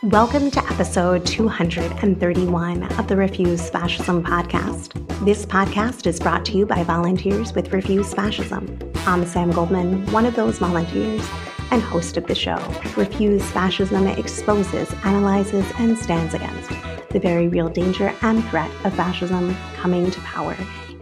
Welcome to episode 231 of the Refuse Fascism podcast. This podcast is brought to you by volunteers with Refuse Fascism. I'm Sam Goldman, one of those volunteers and host of the show. Refuse Fascism exposes, analyzes, and stands against the very real danger and threat of fascism coming to power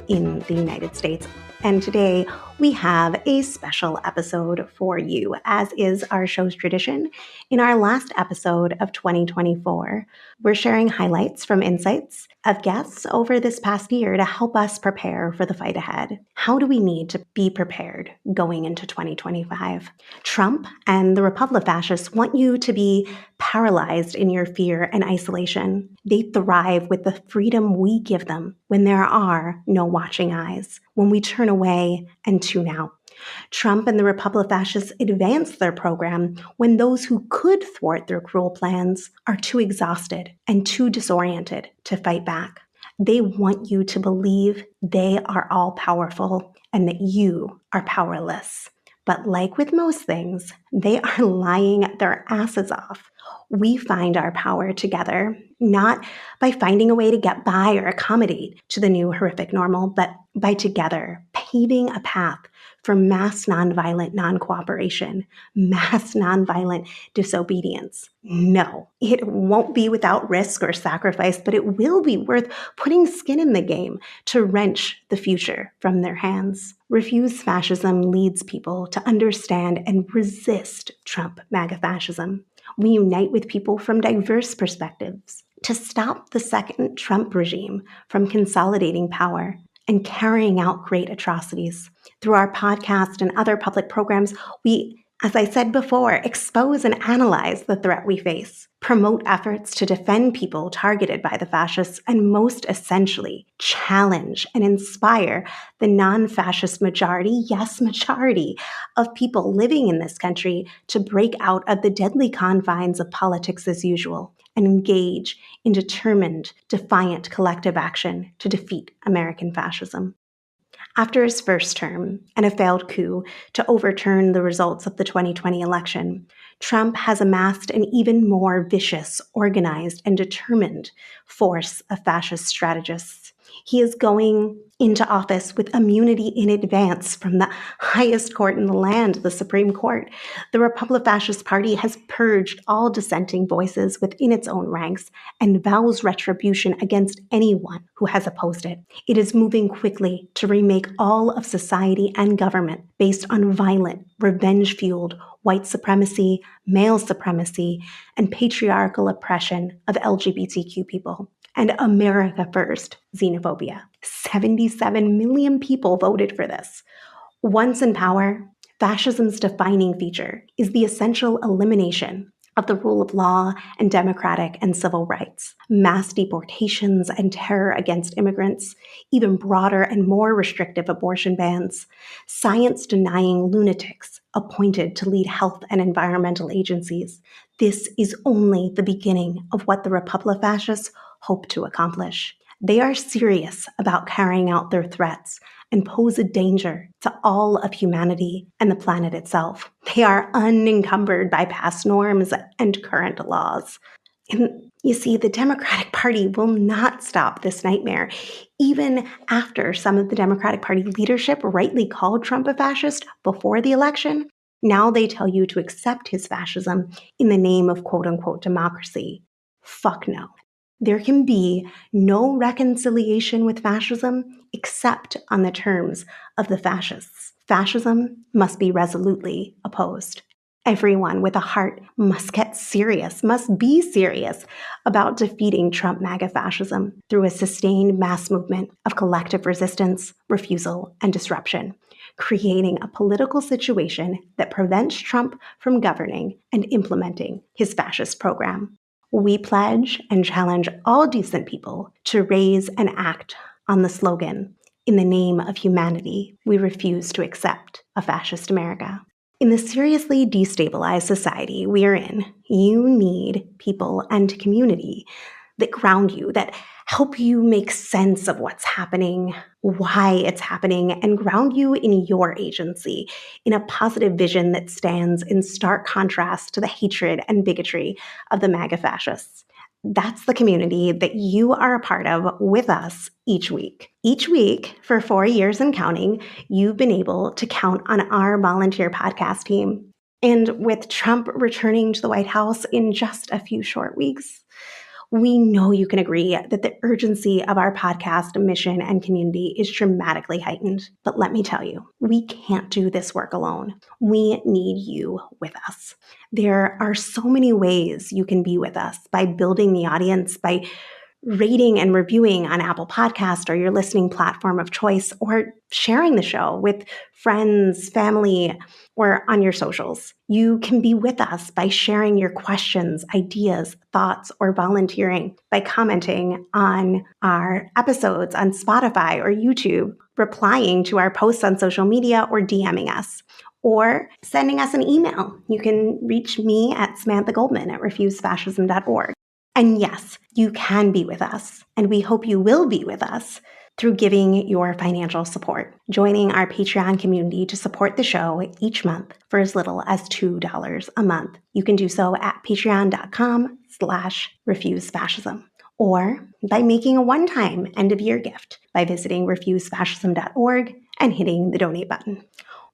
in the United States. And today we have a special episode for you, as is our show's tradition. In our last episode of 2024, we're sharing highlights from insights of guests over this past year to help us prepare for the fight ahead. How do we need to be prepared going into 2025? Trump and the Republic fascists want you to be paralyzed in your fear and isolation. They thrive with the freedom we give them when there are no watching eyes, when we turn away and tune out. Trump and the Republic fascists advance their program when those who could thwart their cruel plans are too exhausted and too disoriented to fight back. They want you to believe they are all powerful and that you are powerless. But like with most things, they are lying their asses off. We find our power together, not by finding a way to get by or accommodate to the new horrific normal, but by together paving a path for mass nonviolent non-cooperation, mass nonviolent disobedience. No, it won't be without risk or sacrifice, but it will be worth putting skin in the game to wrench the future from their hands. Refuse Fascism leads people to understand and resist Trump MAGA fascism. We unite with people from diverse perspectives to stop the second Trump regime from consolidating power and carrying out great atrocities. Through our podcast and other public programs, we, as I said before, expose and analyze the threat we face, promote efforts to defend people targeted by the fascists, and most essentially, challenge and inspire the non-fascist majority, yes, majority, of people living in this country to break out of the deadly confines of politics as usual and engage in determined, defiant collective action to defeat American fascism. After his first term and a failed coup to overturn the results of the 2020 election, Trump has amassed an even more vicious, organized, and determined force of fascist strategists. He is going into office with immunity in advance from the highest court in the land, the Supreme Court. The Republic Fascist Party has purged all dissenting voices within its own ranks and vows retribution against anyone who has opposed it. It is moving quickly to remake all of society and government based on violent, revenge-fueled white supremacy, male supremacy, and patriarchal oppression of LGBTQ people. And America First xenophobia. 77 million people voted for this. Once in power, fascism's defining feature is the essential elimination of the rule of law and democratic and civil rights, mass deportations and terror against immigrants, even broader and more restrictive abortion bans, science-denying lunatics appointed to lead health and environmental agencies. This is only the beginning of what the Republic fascists hope to accomplish. They are serious about carrying out their threats and pose a danger to all of humanity and the planet itself. They are unencumbered by past norms and current laws. And you see, the Democratic Party will not stop this nightmare, even after some of the Democratic Party leadership rightly called Trump a fascist before the election. Now they tell you to accept his fascism in the name of quote-unquote democracy. Fuck no. There can be no reconciliation with fascism except on the terms of the fascists. Fascism must be resolutely opposed. Everyone with a heart must be serious about defeating Trump MAGA fascism through a sustained mass movement of collective resistance, refusal, and disruption, creating a political situation that prevents Trump from governing and implementing his fascist program. We pledge and challenge all decent people to raise and act on the slogan, In the name of humanity, we refuse to accept a fascist America. In the seriously destabilized society we are in, you need people and community that ground you, that help you make sense of what's happening, why it's happening, and ground you in your agency, in a positive vision that stands in stark contrast to the hatred and bigotry of the MAGA fascists. That's the community that you are a part of with us each week. Each week, for 4 years and counting, you've been able to count on our volunteer podcast team. And with Trump returning to the White House in just a few short weeks, we know you can agree that the urgency of our podcast mission and community is dramatically heightened. But let me tell you, we can't do this work alone. We need you with us. There are so many ways you can be with us by building the audience, by rating and reviewing on Apple Podcast or your listening platform of choice, or sharing the show with friends, family, or on your socials. You can be with us by sharing your questions, ideas, thoughts, or volunteering by commenting on our episodes on Spotify or YouTube, replying to our posts on social media, or DMing us, or sending us an email. You can reach me at SamanthaGoldman@refusefascism.org. And yes, you can be with us, and we hope you will be with us through giving your financial support, joining our Patreon community to support the show each month for as little as $2 a month. You can do so at patreon.com/refusefascism, or by making a one-time end-of-year gift by visiting refusefascism.org and hitting the donate button.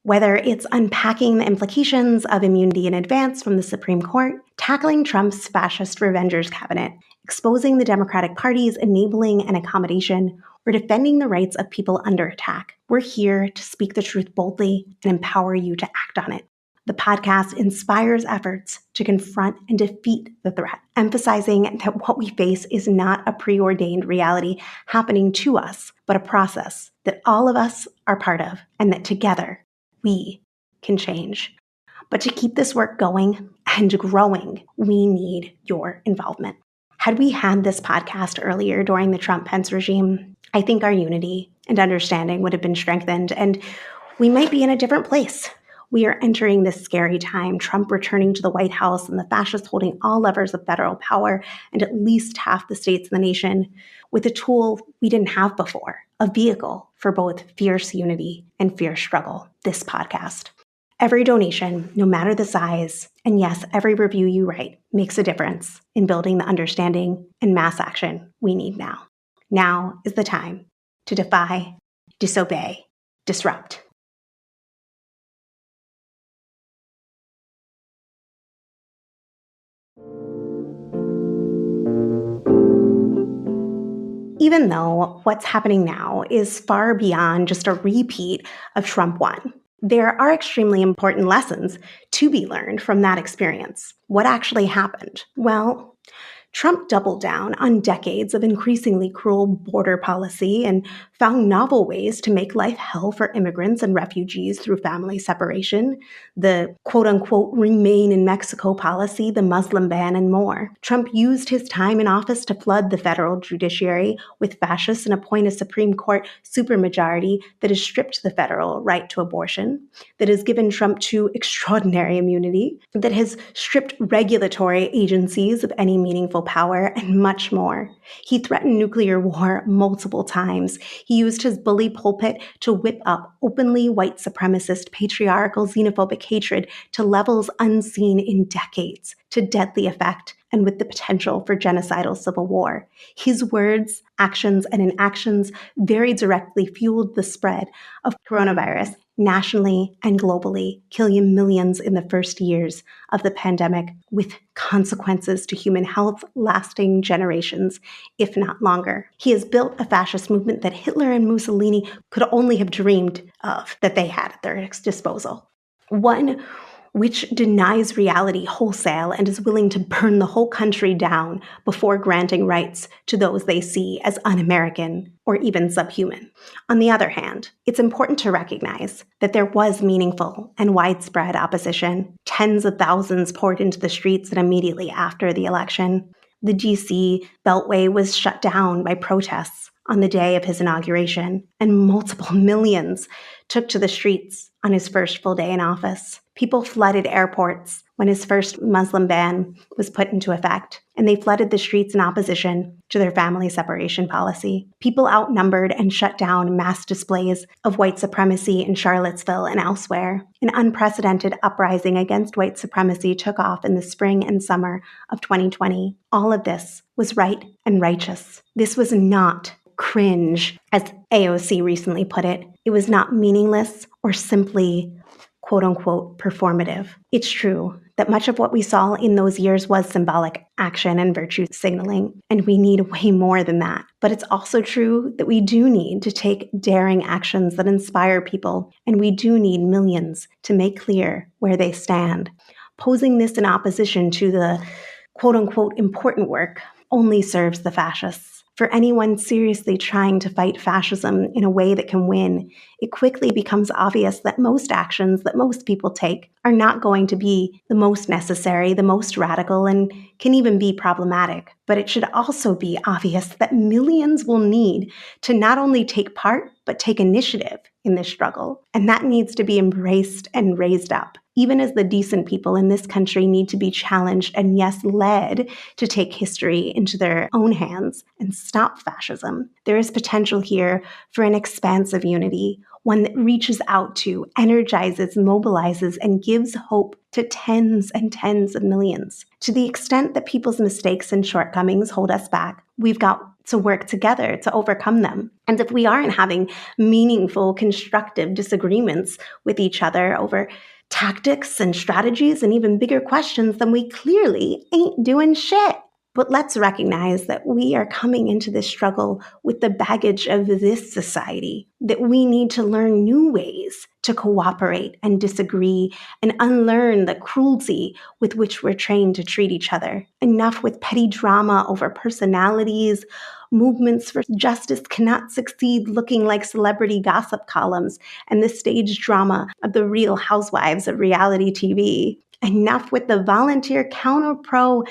Whether it's unpacking the implications of immunity in advance from the Supreme Court, tackling Trump's fascist revengers cabinet, exposing the Democratic Party's enabling and accommodation, or defending the rights of people under attack, we're here to speak the truth boldly and empower you to act on it. The podcast inspires efforts to confront and defeat the threat, emphasizing that what we face is not a preordained reality happening to us, but a process that all of us are part of, and that together we can change. But to keep this work going and growing, we need your involvement. Had we had this podcast earlier during the Trump-Pence regime, I think our unity and understanding would have been strengthened, and we might be in a different place. We are entering this scary time, Trump returning to the White House and the fascists holding all levers of federal power and at least half the states in the nation, with a tool we didn't have before, a vehicle for both fierce unity and fierce struggle, this podcast. Every donation, no matter the size, and yes, every review you write, makes a difference in building the understanding and mass action we need now. Now is the time to defy, disobey, disrupt. Even though what's happening now is far beyond just a repeat of Trump 1, there are extremely important lessons to be learned from that experience. What actually happened? Well, Trump doubled down on decades of increasingly cruel border policy and found novel ways to make life hell for immigrants and refugees through family separation, the quote-unquote remain in Mexico policy, the Muslim ban, and more. Trump used his time in office to flood the federal judiciary with fascists and appoint a Supreme Court supermajority that has stripped the federal right to abortion, that has given Trump to extraordinary immunity, that has stripped regulatory agencies of any meaningful power, and much more. He threatened nuclear war multiple times. He used his bully pulpit to whip up openly white supremacist, patriarchal, xenophobic hatred to levels unseen in decades, to deadly effect, and with the potential for genocidal civil war. His words, actions, and inactions very directly fueled the spread of coronavirus nationally and globally, killing millions in the first years of the pandemic, with consequences to human health lasting generations, if not longer. He has built a fascist movement that Hitler and Mussolini could only have dreamed of, that they had at their disposal. One which denies reality wholesale and is willing to burn the whole country down before granting rights to those they see as un-American or even subhuman. On the other hand, it's important to recognize that there was meaningful and widespread opposition. Tens of thousands poured into the streets and immediately after the election. The DC Beltway was shut down by protests on the day of his inauguration, and multiple millions took to the streets on his first full day in office. People flooded airports when his first Muslim ban was put into effect, and they flooded the streets in opposition to their family separation policy. People outnumbered and shut down mass displays of white supremacy in Charlottesville and elsewhere. An unprecedented uprising against white supremacy took off in the spring and summer of 2020. All of this was right and righteous. This was not cringe, as AOC recently put it. It was not meaningless or simply quote-unquote performative. It's true that much of what we saw in those years was symbolic action and virtue signaling, and we need way more than that. But it's also true that we do need to take daring actions that inspire people, and we do need millions to make clear where they stand. Posing this in opposition to the quote-unquote important work only serves the fascists. For anyone seriously trying to fight fascism in a way that can win, it quickly becomes obvious that most actions that most people take are not going to be the most necessary, the most radical, and can even be problematic. But it should also be obvious that millions will need to not only take part, but take initiative in this struggle. And that needs to be embraced and raised up. Even as the decent people in this country need to be challenged and, yes, led to take history into their own hands and stop fascism, there is potential here for an expansive unity, one that reaches out to, energizes, mobilizes, and gives hope to tens and tens of millions. To the extent that people's mistakes and shortcomings hold us back, we've got to work together to overcome them. And if we aren't having meaningful, constructive disagreements with each other over tactics and strategies and even bigger questions, then we clearly ain't doing shit. But let's recognize that we are coming into this struggle with the baggage of this society, that we need to learn new ways to cooperate and disagree and unlearn the cruelty with which we're trained to treat each other. Enough with petty drama over personalities. Movements for justice cannot succeed looking like celebrity gossip columns and the stage drama of the Real Housewives of reality TV. Enough with the volunteer counter-pro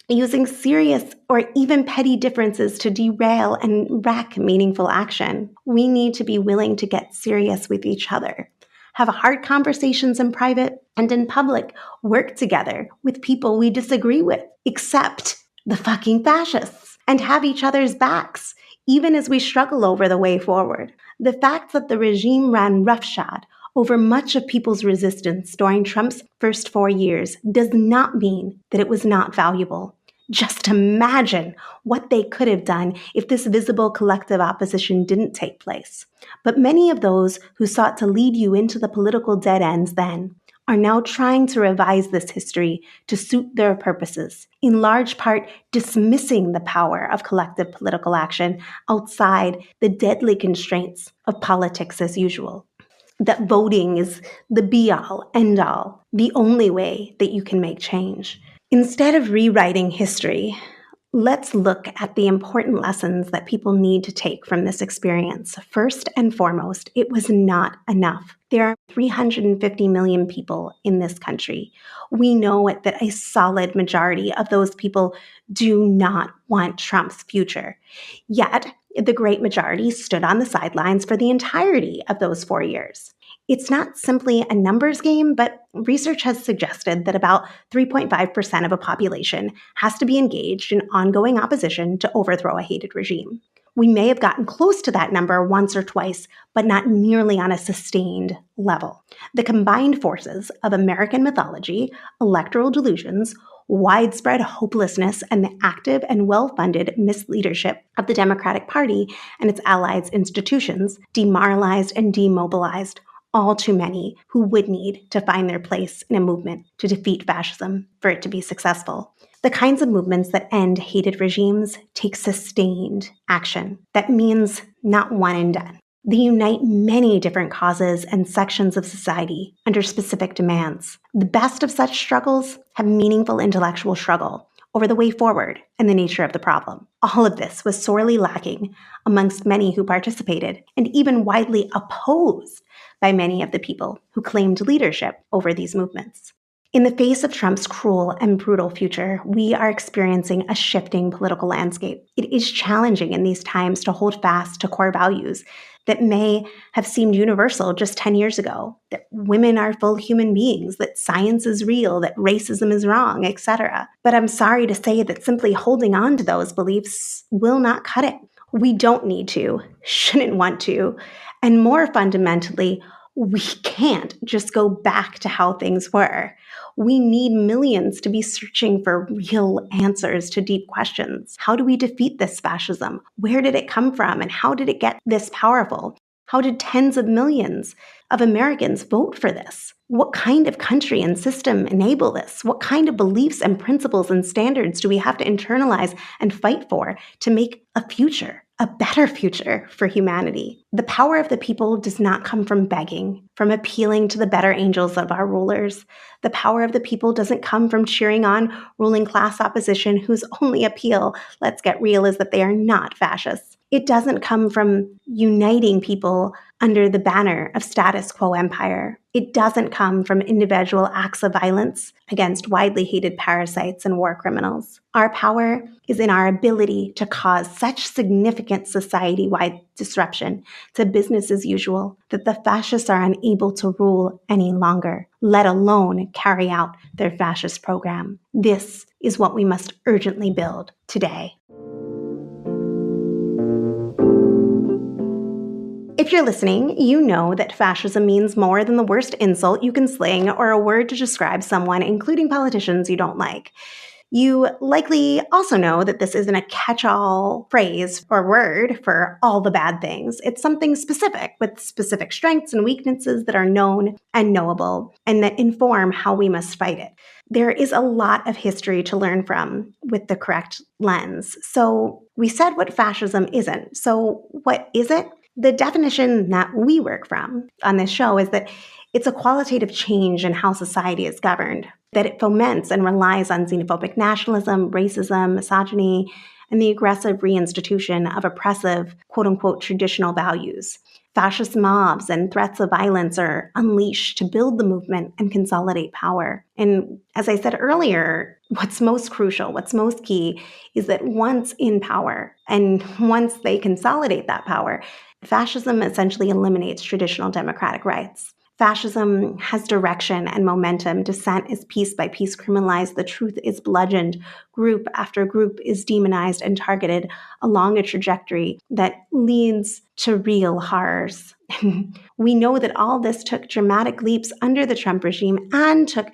using serious or even petty differences to derail and wreck meaningful action. We need to be willing to get serious with each other, have hard conversations in private and in public, work together with people we disagree with, except the fucking fascists, and have each other's backs, even as we struggle over the way forward. The fact that the regime ran roughshod over much of people's resistance during Trump's first 4 years does not mean that it was not valuable. Just imagine what they could have done if this visible collective opposition didn't take place. But many of those who sought to lead you into the political dead ends then are now trying to revise this history to suit their purposes, in large part dismissing the power of collective political action outside the deadly constraints of politics as usual. That voting is the be-all, end-all, the only way that you can make change. Instead of rewriting history, let's look at the important lessons that people need to take from this experience. First and foremost, it was not enough. There are 350 million people in this country. We know that a solid majority of those people do not want Trump's future. Yet, the great majority stood on the sidelines for the entirety of those 4 years. It's not simply a numbers game, but research has suggested that about 3.5% of a population has to be engaged in ongoing opposition to overthrow a hated regime. We may have gotten close to that number once or twice, but not nearly on a sustained level. The combined forces of American mythology, electoral delusions, widespread hopelessness, and the active and well-funded misleadership of the Democratic Party and its allies' institutions demoralized and demobilized all too many who would need to find their place in a movement to defeat fascism for it to be successful. The kinds of movements that end hated regimes take sustained action. That means not one and done. They unite many different causes and sections of society under specific demands. The best of such struggles have meaningful intellectual struggle over the way forward and the nature of the problem. All of this was sorely lacking amongst many who participated, and even widely opposed by many of the people who claimed leadership over these movements. In the face of Trump's cruel and brutal future, we are experiencing a shifting political landscape. It is challenging in these times to hold fast to core values that may have seemed universal just 10 years ago, that women are full human beings, that science is real, that racism is wrong, etc. But I'm sorry to say that simply holding on to those beliefs will not cut it. We don't need to, shouldn't want to, and more fundamentally, we can't just go back to how things were. We need millions to be searching for real answers to deep questions. How do we defeat this fascism? Where did it come from? And how did it get this powerful? How did tens of millions of Americans vote for this? What kind of country and system enable this? What kind of beliefs and principles and standards do we have to internalize and fight for to make a future, a better future for humanity? The power of the people does not come from begging, from appealing to the better angels of our rulers. The power of the people doesn't come from cheering on ruling class opposition whose only appeal, let's get real, is that they are not fascists. It doesn't come from uniting people under the banner of status quo empire. It doesn't come from individual acts of violence against widely hated parasites and war criminals. Our power is in our ability to cause such significant society-wide disruption to business as usual that the fascists are unable to rule any longer, let alone carry out their fascist program. This is what we must urgently build today. If you're listening, you know that fascism means more than the worst insult you can sling or a word to describe someone, including politicians you don't like. You likely also know that this isn't a catch-all phrase or word for all the bad things. It's something specific with specific strengths and weaknesses that are known and knowable and that inform how we must fight it. There is a lot of history to learn from with the correct lens. So we said what fascism isn't. So what is it? The definition that we work from on this show is that it's a qualitative change in how society is governed, that it foments and relies on xenophobic nationalism, racism, misogyny, and the aggressive reinstitution of oppressive, quote-unquote, traditional values. Fascist mobs and threats of violence are unleashed to build the movement and consolidate power. And as I said earlier, what's most crucial, what's most key is that once in power and once they consolidate that power, fascism essentially eliminates traditional democratic rights. Fascism has direction and momentum. Dissent is piece by piece criminalized. The truth is bludgeoned. Group after group is demonized and targeted along a trajectory that leads to real horrors. We know that all this took dramatic leaps under the Trump regime and took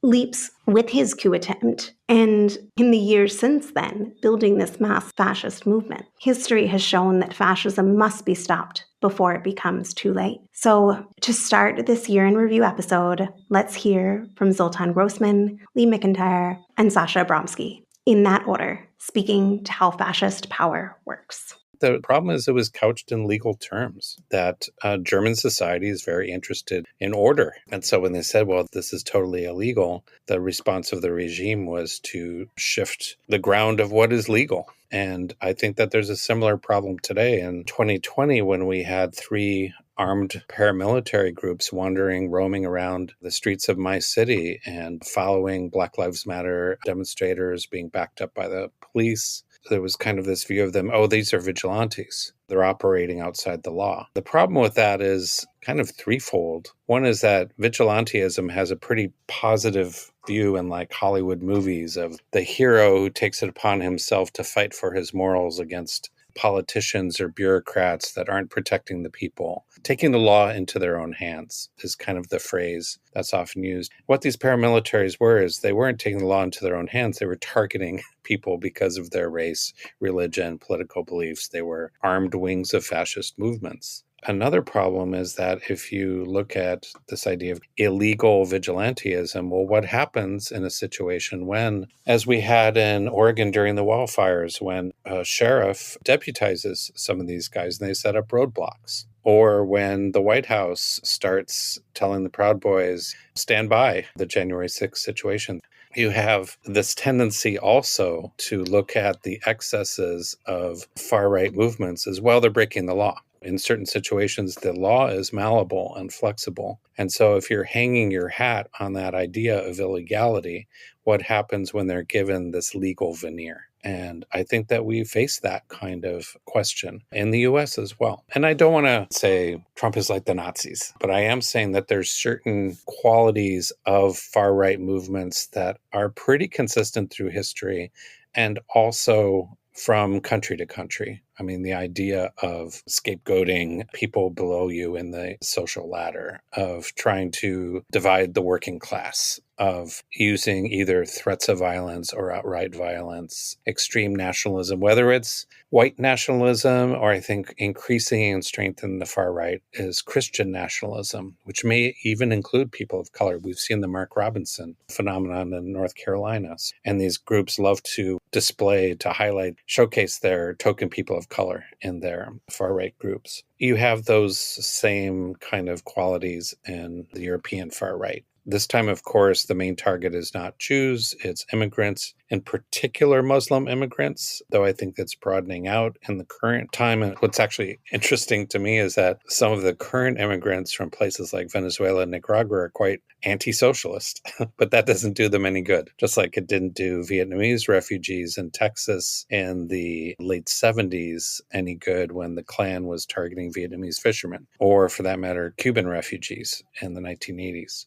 leaps with his coup attempt, and in the years since then, building this mass fascist movement. History has shown that fascism must be stopped before it becomes too late. So to start this year in review episode, let's hear from Zoltán Grossman, Lee McIntyre, and Sasha Abramsky, in that order, speaking to how fascist power works. The problem is it was couched in legal terms, that German society is very interested in order. And so when they said, well, this is totally illegal, the response of the regime was to shift the ground of what is legal. And I think that there's a similar problem today. In 2020, when we had 3 armed paramilitary groups roaming around the streets of my city and following Black Lives Matter demonstrators being backed up by the police, there was kind of this view of them, oh, these are vigilantes. They're operating outside the law. The problem with that is kind of threefold. One is that vigilantism has a pretty positive view in like Hollywood movies of the hero who takes it upon himself to fight for his morals against politicians or bureaucrats that aren't protecting the people. Taking the law into their own hands is kind of the phrase that's often used. What these paramilitaries were is they weren't taking the law into their own hands. They were targeting people because of their race, religion, political beliefs. They were armed wings of fascist movements. Another problem is that if you look at this idea of illegal vigilantism, well, what happens in a situation when, as we had in Oregon during the wildfires, when a sheriff deputizes some of these guys and they set up roadblocks? Or when the White House starts telling the Proud Boys, stand by the January 6th situation. You have this tendency also to look at the excesses of far-right movements as well. They're breaking the law. In certain situations, the law is malleable and flexible. And so if you're hanging your hat on that idea of illegality, what happens when they're given this legal veneer? And I think that we face that kind of question in the US as well. And I don't want to say Trump is like the Nazis, but I am saying that there's certain qualities of far-right movements that are pretty consistent through history and also from country to country. I mean, the idea of scapegoating people below you in the social ladder, of trying to divide the working class, of using either threats of violence or outright violence, extreme nationalism, whether it's white nationalism or I think increasing and strengthening the far right is Christian nationalism, which may even include people of color. We've seen the Mark Robinson phenomenon in North Carolina. And these groups love to display, to highlight, showcase their token people of color in their far-right groups. You have those same kind of qualities in the European far-right. This time, of course, the main target is not Jews, it's immigrants, in particular Muslim immigrants, though I think that's broadening out in the current time. And what's actually interesting to me is that some of the current immigrants from places like Venezuela and Nicaragua are quite anti-socialist, but that doesn't do them any good, just like it didn't do Vietnamese refugees in Texas in the late 70s any good when the Klan was targeting Vietnamese fishermen, or for that matter, Cuban refugees in the 1980s.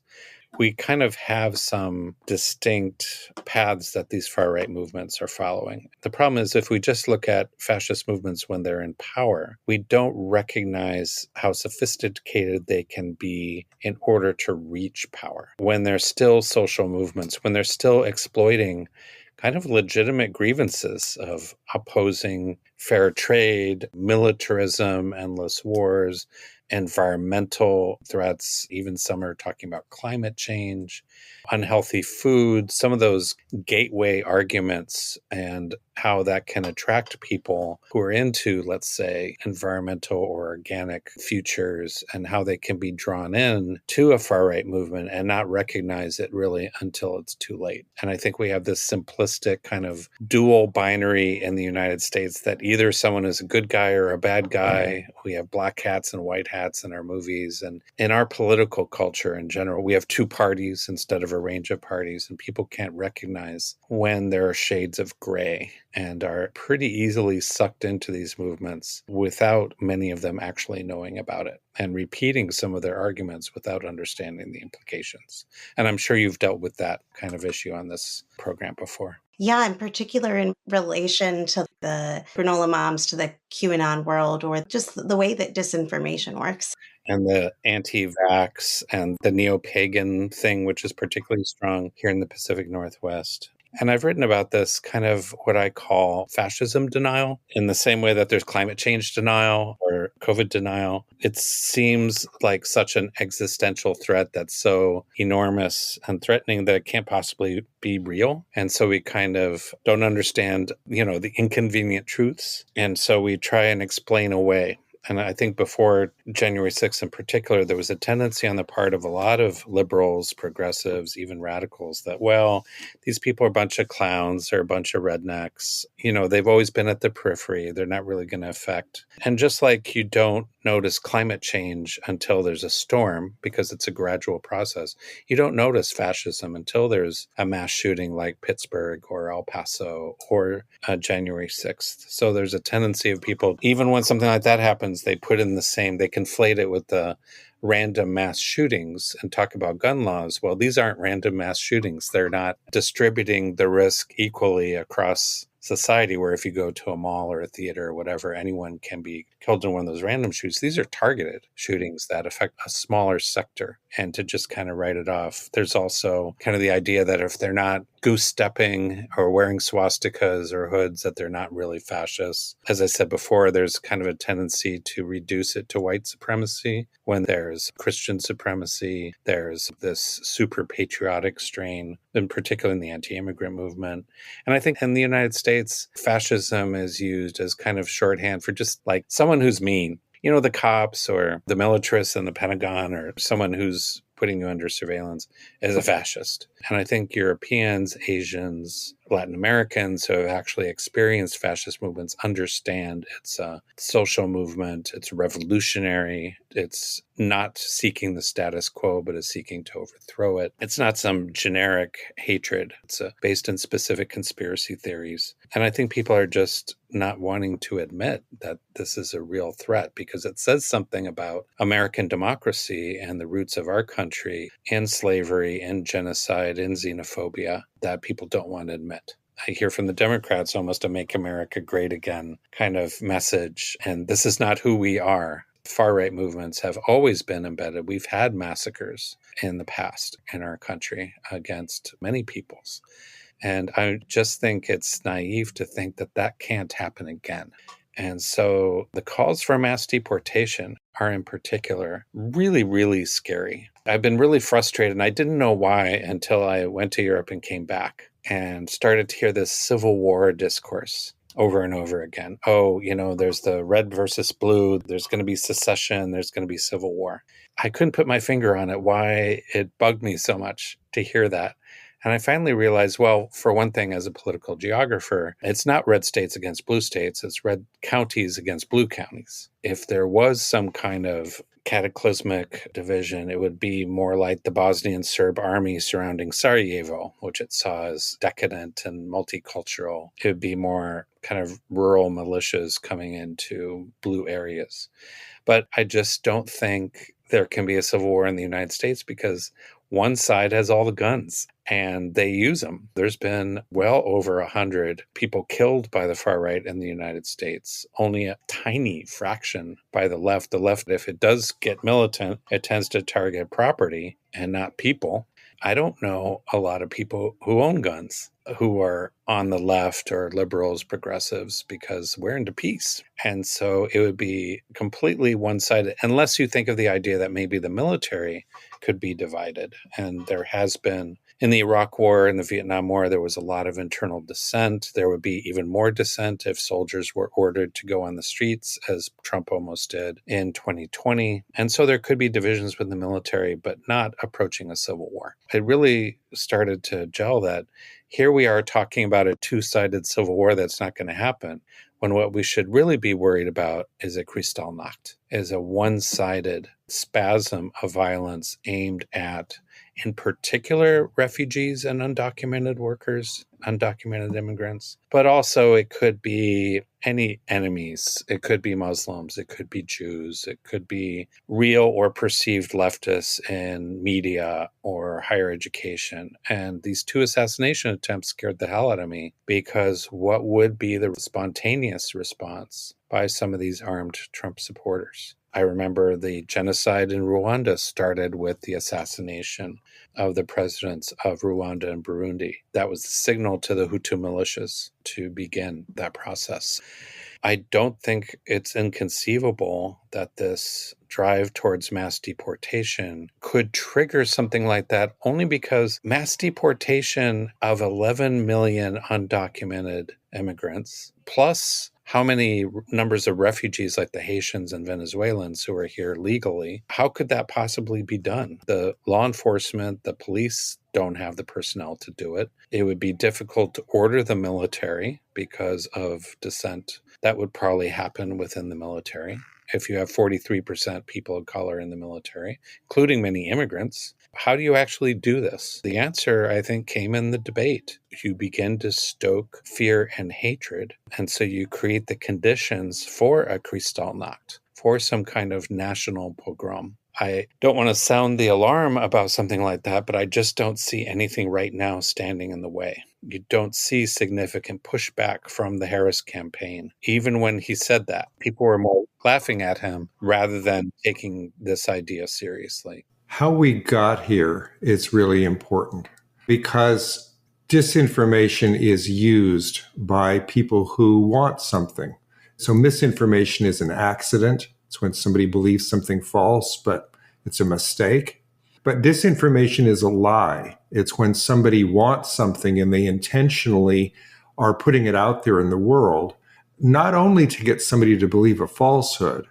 We kind of have some distinct paths that these far-right movements are following. The problem is if we just look at fascist movements when they're in power, we don't recognize how sophisticated they can be in order to reach power. When they're still social movements, when they're still exploiting kind of legitimate grievances of opposing fair trade, militarism, endless wars, environmental threats, even some are talking about climate change, unhealthy food, some of those gateway arguments and how that can attract people who are into, let's say, environmental or organic futures and how they can be drawn in to a far-right movement and not recognize it really until it's too late. And I think we have this simplistic kind of dual binary in the United States that either someone is a good guy or a bad guy. We have black hats and white hats in our movies. And in our political culture in general, we have two parties instead of a range of parties, and people can't recognize when there are shades of gray and are pretty easily sucked into these movements without many of them actually knowing about it and repeating some of their arguments without understanding the implications. And I'm sure you've dealt with that kind of issue on this program before. Yeah, in particular in relation to the granola moms, to the QAnon world, or just the way that disinformation works. And the anti-vax and the neo-pagan thing, which is particularly strong here in the Pacific Northwest. And I've written about this kind of what I call fascism denial, in the same way that there's climate change denial or COVID denial. It seems like such an existential threat that's so enormous and threatening that it can't possibly be real. And so we kind of don't understand, the inconvenient truths. And so we try and explain away. And I think before January 6th in particular, there was a tendency on the part of a lot of liberals, progressives, even radicals that, well, these people are a bunch of clowns, they're a bunch of rednecks. They've always been at the periphery. They're not really going to affect. And just like you don't notice climate change until there's a storm because it's a gradual process, you don't notice fascism until there's a mass shooting like Pittsburgh or El Paso or January 6th. So there's a tendency of people, even when something like that happens, they put in they conflate it with the random mass shootings and talk about gun laws. Well, these aren't random mass shootings. They're not distributing the risk equally across society, where if you go to a mall or a theater or whatever, anyone can be killed in one of those random shoots. These are targeted shootings that affect a smaller sector. And to just kind of write it off, there's also kind of the idea that if they're not goose stepping or wearing swastikas or hoods, that they're not really fascists. As I said before, there's kind of a tendency to reduce it to white supremacy when there's Christian supremacy. There's this super patriotic strain, in particular in the anti-immigrant movement. And I think in the United States, fascism is used as kind of shorthand for just like someone who's mean. The cops or the militarists in the Pentagon or someone who's putting you under surveillance is a fascist. And I think Europeans, Asians, Latin Americans who have actually experienced fascist movements understand it's a social movement, it's revolutionary, it's not seeking the status quo, but is seeking to overthrow it. It's not some generic hatred. It's based in specific conspiracy theories. And I think people are just not wanting to admit that this is a real threat because it says something about American democracy and the roots of our country in slavery, in genocide, in xenophobia that people don't want to admit. I hear from the Democrats almost a Make America Great Again kind of message, and this is not who we are. Far-right movements have always been embedded. We've had massacres in the past in our country against many peoples. And I just think it's naive to think that that can't happen again. And so the calls for mass deportation are in particular really, really scary. I've been really frustrated, and I didn't know why until I went to Europe and came back and started to hear this Civil War discourse over and over again. Oh, there's the red versus blue, there's going to be secession, there's going to be civil war. I couldn't put my finger on it, why it bugged me so much to hear that. And I finally realized, well, for one thing, as a political geographer, it's not red states against blue states, it's red counties against blue counties. If there was some kind of cataclysmic division, it would be more like the Bosnian Serb army surrounding Sarajevo, which it saw as decadent and multicultural. It would be more kind of rural militias coming into blue areas. But I just don't think there can be a civil war in the United States because one side has all the guns and they use them. There's been well over 100 people killed by the far right in the United States, only a tiny fraction by the left. The left, if it does get militant, it tends to target property and not people. I don't know a lot of people who own guns who are on the left or liberals, progressives, because we're into peace. And so it would be completely one-sided, unless you think of the idea that maybe the military could be divided. And there has been, in the Iraq War and the Vietnam War, there was a lot of internal dissent. There would be even more dissent if soldiers were ordered to go on the streets, as Trump almost did in 2020. And so there could be divisions within the military, but not approaching a civil war. It really started to gel that here we are talking about a two-sided civil war that's not going to happen, when what we should really be worried about is a Kristallnacht, is a one-sided spasm of violence aimed at, in particular, refugees and undocumented workers, undocumented immigrants. But also it could be any enemies. It could be Muslims. It could be Jews. It could be real or perceived leftists in media or higher education. And these two assassination attempts scared the hell out of me, because what would be the spontaneous response by some of these armed Trump supporters? I remember the genocide in Rwanda started with the assassination of the presidents of Rwanda and Burundi. That was the signal to the Hutu militias to begin that process. I don't think it's inconceivable that this drive towards mass deportation could trigger something like that, only because mass deportation of 11 million undocumented immigrants, plus how many numbers of refugees like the Haitians and Venezuelans who are here legally, how could that possibly be done? The law enforcement, the police don't have the personnel to do it. It would be difficult to order the military because of dissent. That would probably happen within the military. If you have 43% people of color in the military, including many immigrants, how do you actually do this? The answer, I think, came in the debate. You begin to stoke fear and hatred, and so you create the conditions for a Kristallnacht, for some kind of national pogrom. I don't want to sound the alarm about something like that, but I just don't see anything right now standing in the way. You don't see significant pushback from the Harris campaign. Even when he said that, people were more laughing at him rather than taking this idea seriously. How we got here is really important, because disinformation is used by people who want something. So misinformation is an accident. It's when somebody believes something false, but it's a mistake. But disinformation is a lie. It's when somebody wants something and they intentionally are putting it out there in the world, not only to get somebody to believe a falsehood,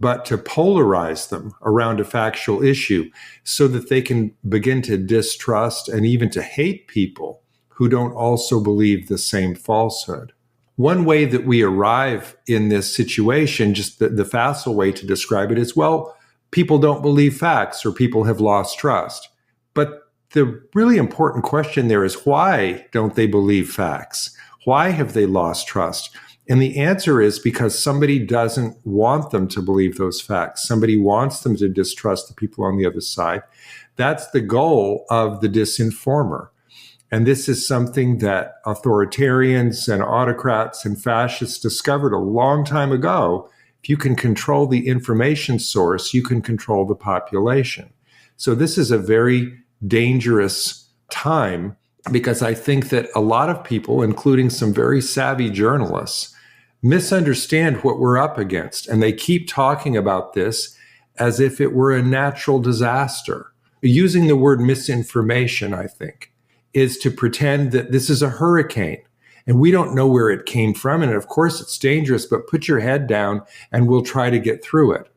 but to polarize them around a factual issue so that they can begin to distrust and even to hate people who don't also believe the same falsehood. One way that we arrive in this situation, just the facile way to describe it is, well, people don't believe facts or people have lost trust. But the really important question there is, why don't they believe facts? Why have they lost trust? And the answer is because somebody doesn't want them to believe those facts. Somebody wants them to distrust the people on the other side. That's the goal of the disinformer. And this is something that authoritarians and autocrats and fascists discovered a long time ago. If you can control the information source, you can control the population. So this is a very dangerous time because I think that a lot of people, including some very savvy journalists, misunderstand what we're up against. And they keep talking about this as if it were a natural disaster. Using the word misinformation, I think, is to pretend that this is a hurricane and we don't know where it came from. And of course, it's dangerous, but put your head down and we'll try to get through it.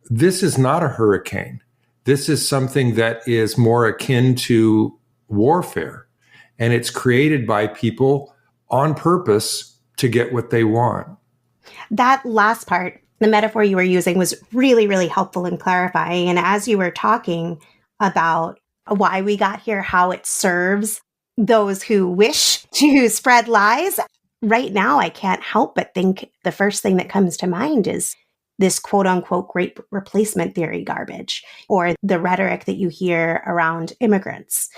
This is not a hurricane. This is something that is more akin to warfare. And it's created by people on purpose to get what they want. That last part, the metaphor you were using, was really, really helpful in clarifying. And as you were talking about why we got here, how it serves those who wish to spread lies, right now I can't help but think the first thing that comes to mind is this quote unquote great replacement theory garbage, or the rhetoric that you hear around immigrants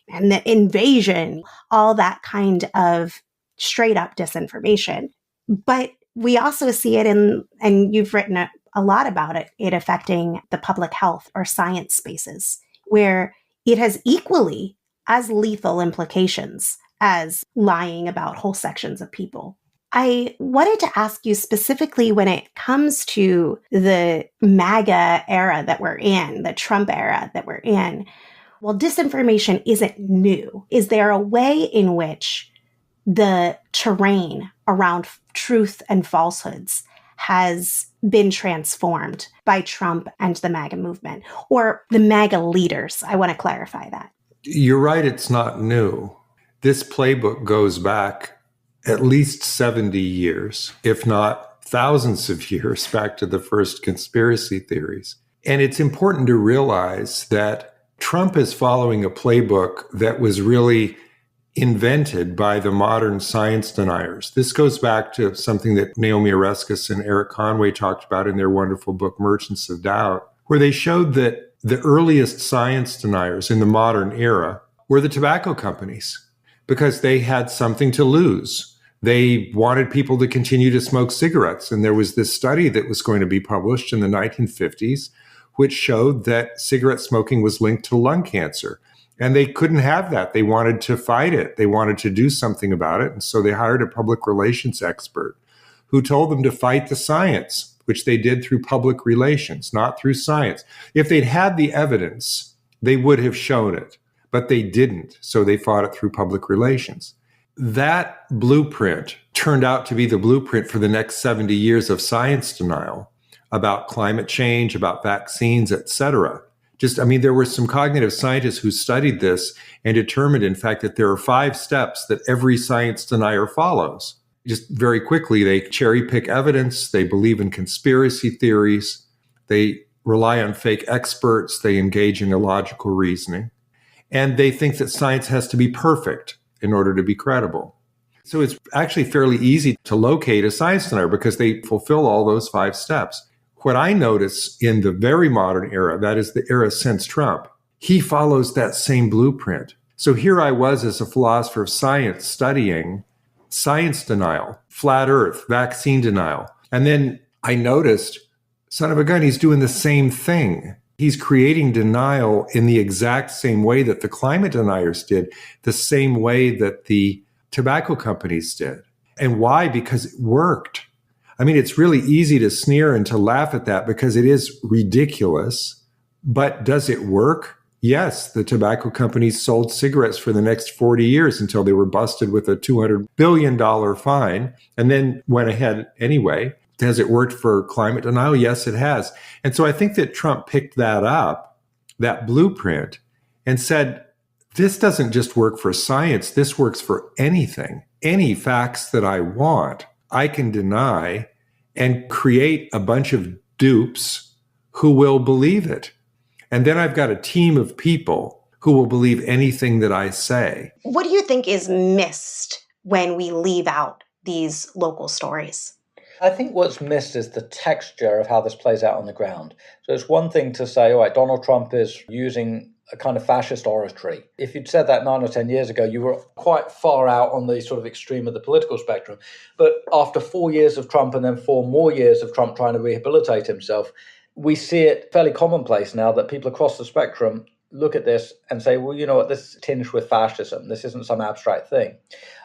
and the invasion, all that kind of straight up disinformation. But we also see it in, and you've written a lot about it affecting the public health or science spaces, where it has equally as lethal implications as lying about whole sections of people. I wanted to ask you specifically when it comes to the MAGA era that we're in, the Trump era that we're in. Well, disinformation isn't new. Is there a way in which the terrain around truth and falsehoods has been transformed by Trump and the MAGA movement, or the MAGA leaders? I want to clarify that. You're right, it's not new. This playbook goes back at least 70 years, if not thousands of years, back to the first conspiracy theories. And it's important to realize that Trump is following a playbook that was really invented by the modern science deniers. This goes back to something that Naomi Oreskes and Eric Conway talked about in their wonderful book, Merchants of Doubt, where they showed that the earliest science deniers in the modern era were the tobacco companies because they had something to lose. They wanted people to continue to smoke cigarettes. And there was this study that was going to be published in the 1950s, which showed that cigarette smoking was linked to lung cancer. And they couldn't have that. They wanted to fight it. They wanted to do something about it. And so they hired a public relations expert who told them to fight the science, which they did through public relations, not through science. If they'd had the evidence, they would have shown it, but they didn't. So they fought it through public relations. That blueprint turned out to be the blueprint for the next 70 years of science denial about climate change, about vaccines, et cetera. There were some cognitive scientists who studied this and determined, in fact, that there are 5 steps that every science denier follows. Just very quickly, they cherry pick evidence, they believe in conspiracy theories, they rely on fake experts, they engage in illogical reasoning, and they think that science has to be perfect in order to be credible. So it's actually fairly easy to locate a science denier because they fulfill all those 5 steps. What I notice in the very modern era, that is the era since Trump, he follows that same blueprint. So here I was as a philosopher of science studying science denial, flat earth, vaccine denial. And then I noticed, son of a gun, he's doing the same thing. He's creating denial in the exact same way that the climate deniers did, the same way that the tobacco companies did. And why? Because it worked. It's really easy to sneer and to laugh at that because it is ridiculous. But does it work? Yes, the tobacco companies sold cigarettes for the next 40 years until they were busted with a $200 billion fine and then went ahead anyway. Has it worked for climate denial? Yes, it has. And so I think that Trump picked that up, that blueprint, and said, this doesn't just work for science. This works for anything. Any facts that I want, I can deny and create a bunch of dupes who will believe it. And then I've got a team of people who will believe anything that I say. What do you think is missed when we leave out these local stories? I think what's missed is the texture of how this plays out on the ground. So it's one thing to say, all right, Donald Trump is using a kind of fascist oratory. If you'd said that 9 or 10 years ago, you were quite far out on the sort of extreme of the political spectrum. But after 4 years of Trump and then 4 more years of Trump trying to rehabilitate himself, we see it fairly commonplace now that people across the spectrum look at this and say, well, you know what, this is tinged with fascism. This isn't some abstract thing.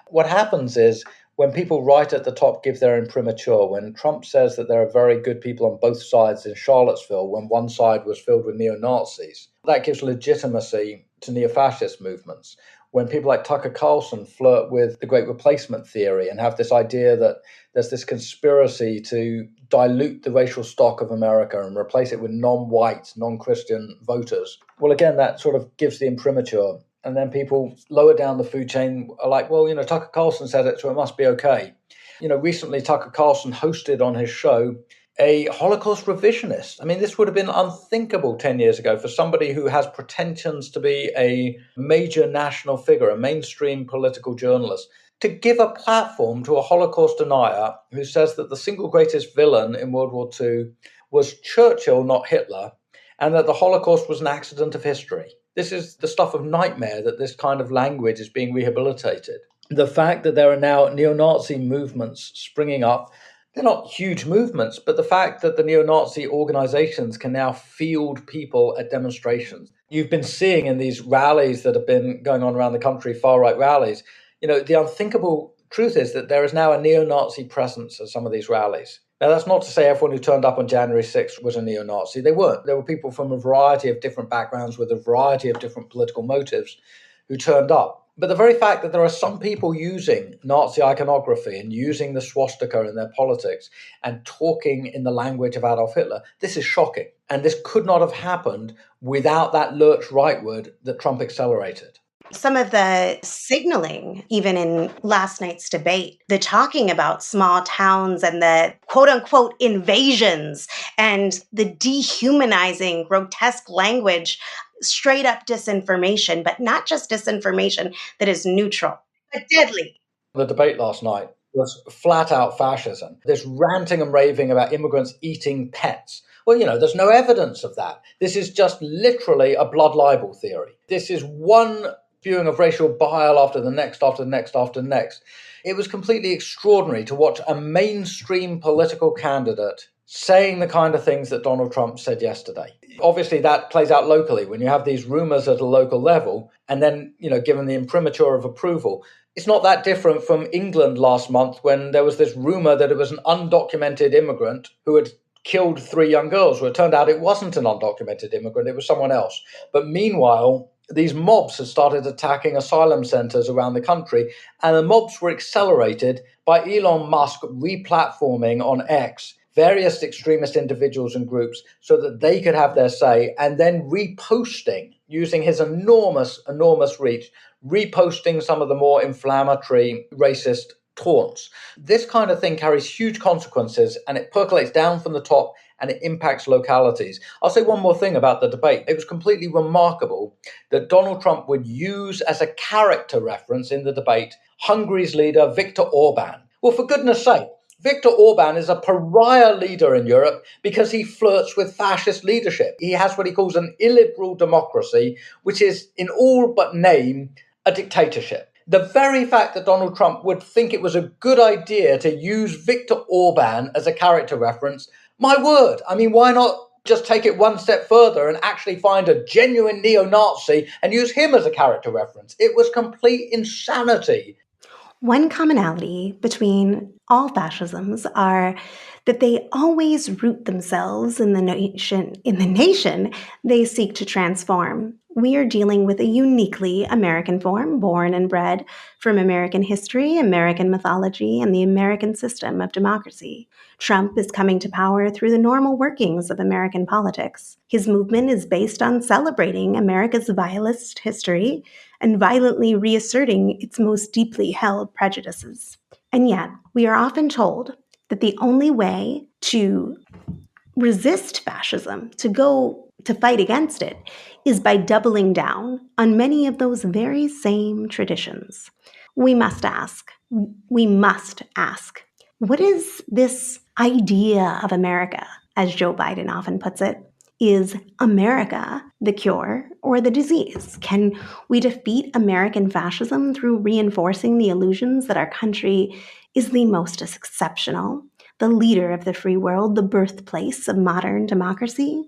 What happens is when people right at the top give their imprimatur, when Trump says that there are very good people on both sides in Charlottesville, when one side was filled with neo-Nazis, that gives legitimacy to neo-fascist movements. When people like Tucker Carlson flirt with the Great Replacement theory and have this idea that there's this conspiracy to dilute the racial stock of America and replace it with non-white, non-Christian voters, well, again, that sort of gives the imprimatur. And then people lower down the food chain are like, well, you know, Tucker Carlson said it, so it must be okay. You know, recently Tucker Carlson hosted on his show a Holocaust revisionist. I mean, this would have been unthinkable 10 years ago for somebody who has pretensions to be a major national figure, a mainstream political journalist, to give a platform to a Holocaust denier who says that the single greatest villain in World War II was Churchill, not Hitler, and that the Holocaust was an accident of history. This is the stuff of nightmare that this kind of language is being rehabilitated. The fact that there are now neo-Nazi movements springing up, they're not huge movements, but the fact that the neo-Nazi organizations can now field people at demonstrations. You've been seeing in these rallies that have been going on around the country, far-right rallies, you know, the unthinkable truth is that there is now a neo-Nazi presence at some of these rallies. Now, that's not to say everyone who turned up on January 6th was a neo-Nazi. They weren't. There were people from a variety of different backgrounds with a variety of different political motives who turned up. But the very fact that there are some people using Nazi iconography and using the swastika in their politics and talking in the language of Adolf Hitler, this is shocking. And this could not have happened without that lurch rightward that Trump accelerated. Some of the signaling, even in last night's debate, the talking about small towns and the quote unquote invasions and the dehumanizing, grotesque language, straight up disinformation, but not just disinformation that is neutral, but deadly. The debate last night was flat out fascism. This ranting and raving about immigrants eating pets. Well, you know, there's no evidence of that. This is just literally a blood libel theory. This is one spewing of racial bile after the next, after the next, after the next. It was completely extraordinary to watch a mainstream political candidate saying the kind of things that Donald Trump said yesterday. Obviously, that plays out locally when you have these rumors at a local level and then, you know, given the imprimatur of approval. It's not that different from England last month when there was this rumor that it was an undocumented immigrant who had killed 3 young girls. Well, it turned out it wasn't an undocumented immigrant, it was someone else. But meanwhile, these mobs had started attacking asylum centers around the country, and the mobs were accelerated by Elon Musk replatforming on X various extremist individuals and groups so that they could have their say, and then reposting, using his enormous reach, reposting some of the more inflammatory racist taunts. This kind of thing carries huge consequences, and it percolates down from the top and it impacts localities. I'll say one more thing about the debate. It was completely remarkable that Donald Trump would use as a character reference in the debate Hungary's leader, Viktor Orban. Well, for goodness sake, Viktor Orban is a pariah leader in Europe because he flirts with fascist leadership. He has what he calls an illiberal democracy, which is in all but name a dictatorship. The very fact that Donald Trump would think it was a good idea to use Viktor Orban as a character reference, my word, I mean, why not just take it one step further and actually find a genuine neo-Nazi and use him as a character reference? It was complete insanity. One commonality between all fascisms are that they always root themselves in the nation they seek to transform. We are dealing with a uniquely American form, born and bred from American history, American mythology, and the American system of democracy. Trump is coming to power through the normal workings of American politics. His movement is based on celebrating America's vilest history and violently reasserting its most deeply held prejudices. And yet, we are often told that the only way to resist fascism, to fight against it, is by doubling down on many of those very same traditions. We must ask, what is this idea of America, as Joe Biden often puts it? Is America the cure or the disease? Can we defeat American fascism through reinforcing the illusions that our country is the most exceptional, the leader of the free world, the birthplace of modern democracy?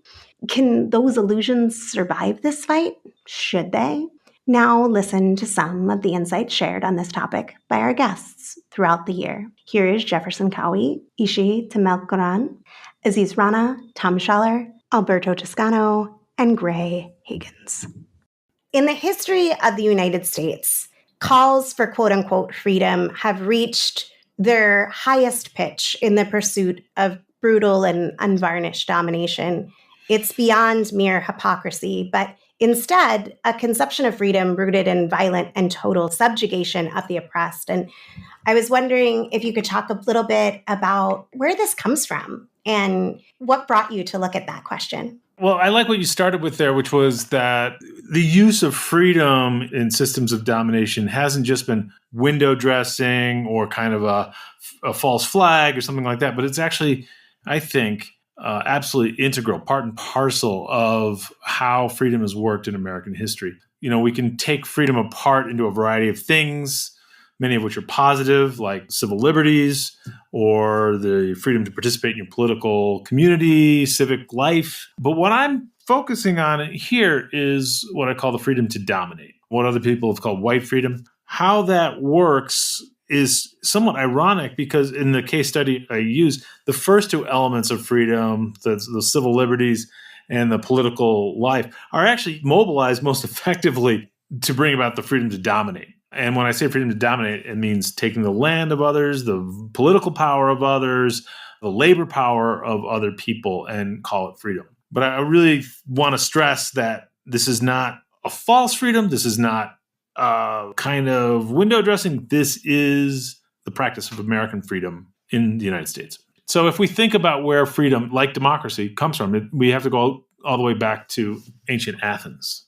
Can those illusions survive this fight? Should they? Now listen to some of the insights shared on this topic by our guests throughout the year. Here is Jefferson Cowie, Ece Temelkuran, Aziz Rana, Tom Schaller, Alberto Toscano, and Graie Hagans. In the history of the United States, calls for quote-unquote freedom have reached their highest pitch in the pursuit of brutal and unvarnished domination. It's beyond mere hypocrisy, but instead a conception of freedom rooted in violent and total subjugation of the oppressed. And I was wondering if you could talk a little bit about where this comes from and what brought you to look at that question. Well, I like what you started with there, which was that the use of freedom in systems of domination hasn't just been window dressing or kind of a false flag or something like that, but it's actually, I think, absolutely integral, part and parcel of how freedom has worked in American history. You know, we can take freedom apart into a variety of things, many of which are positive, like civil liberties or the freedom to participate in your political community, civic life. But what I'm focusing on here is what I call the freedom to dominate, what other people have called white freedom. How that works is somewhat ironic because in the case study I use, the first two elements of freedom, the civil liberties and the political life, are actually mobilized most effectively to bring about the freedom to dominate. And when I say freedom to dominate, it means taking the land of others, the political power of others, the labor power of other people, and call it freedom. But I really want to stress that this is not a false freedom. This is not kind of window dressing. This is the practice of American freedom in the United States. So if we think about where freedom, like democracy, comes from, we have to go all the way back to ancient Athens.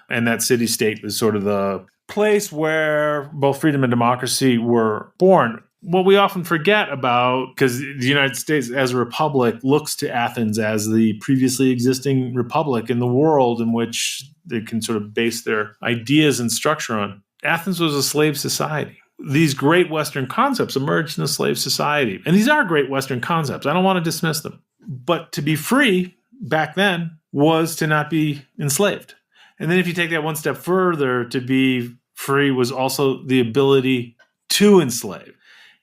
And that city-state is sort of the place where both freedom and democracy were born. What we often forget about, because the United States as a republic looks to Athens as the previously existing republic in the world in which they can sort of base their ideas and structure on. Athens was a slave society. These great Western concepts emerged in a slave society. And these are great Western concepts. I don't want to dismiss them. But to be free back then was to not be enslaved. And then if you take that one step further, to be free was also the ability to enslave.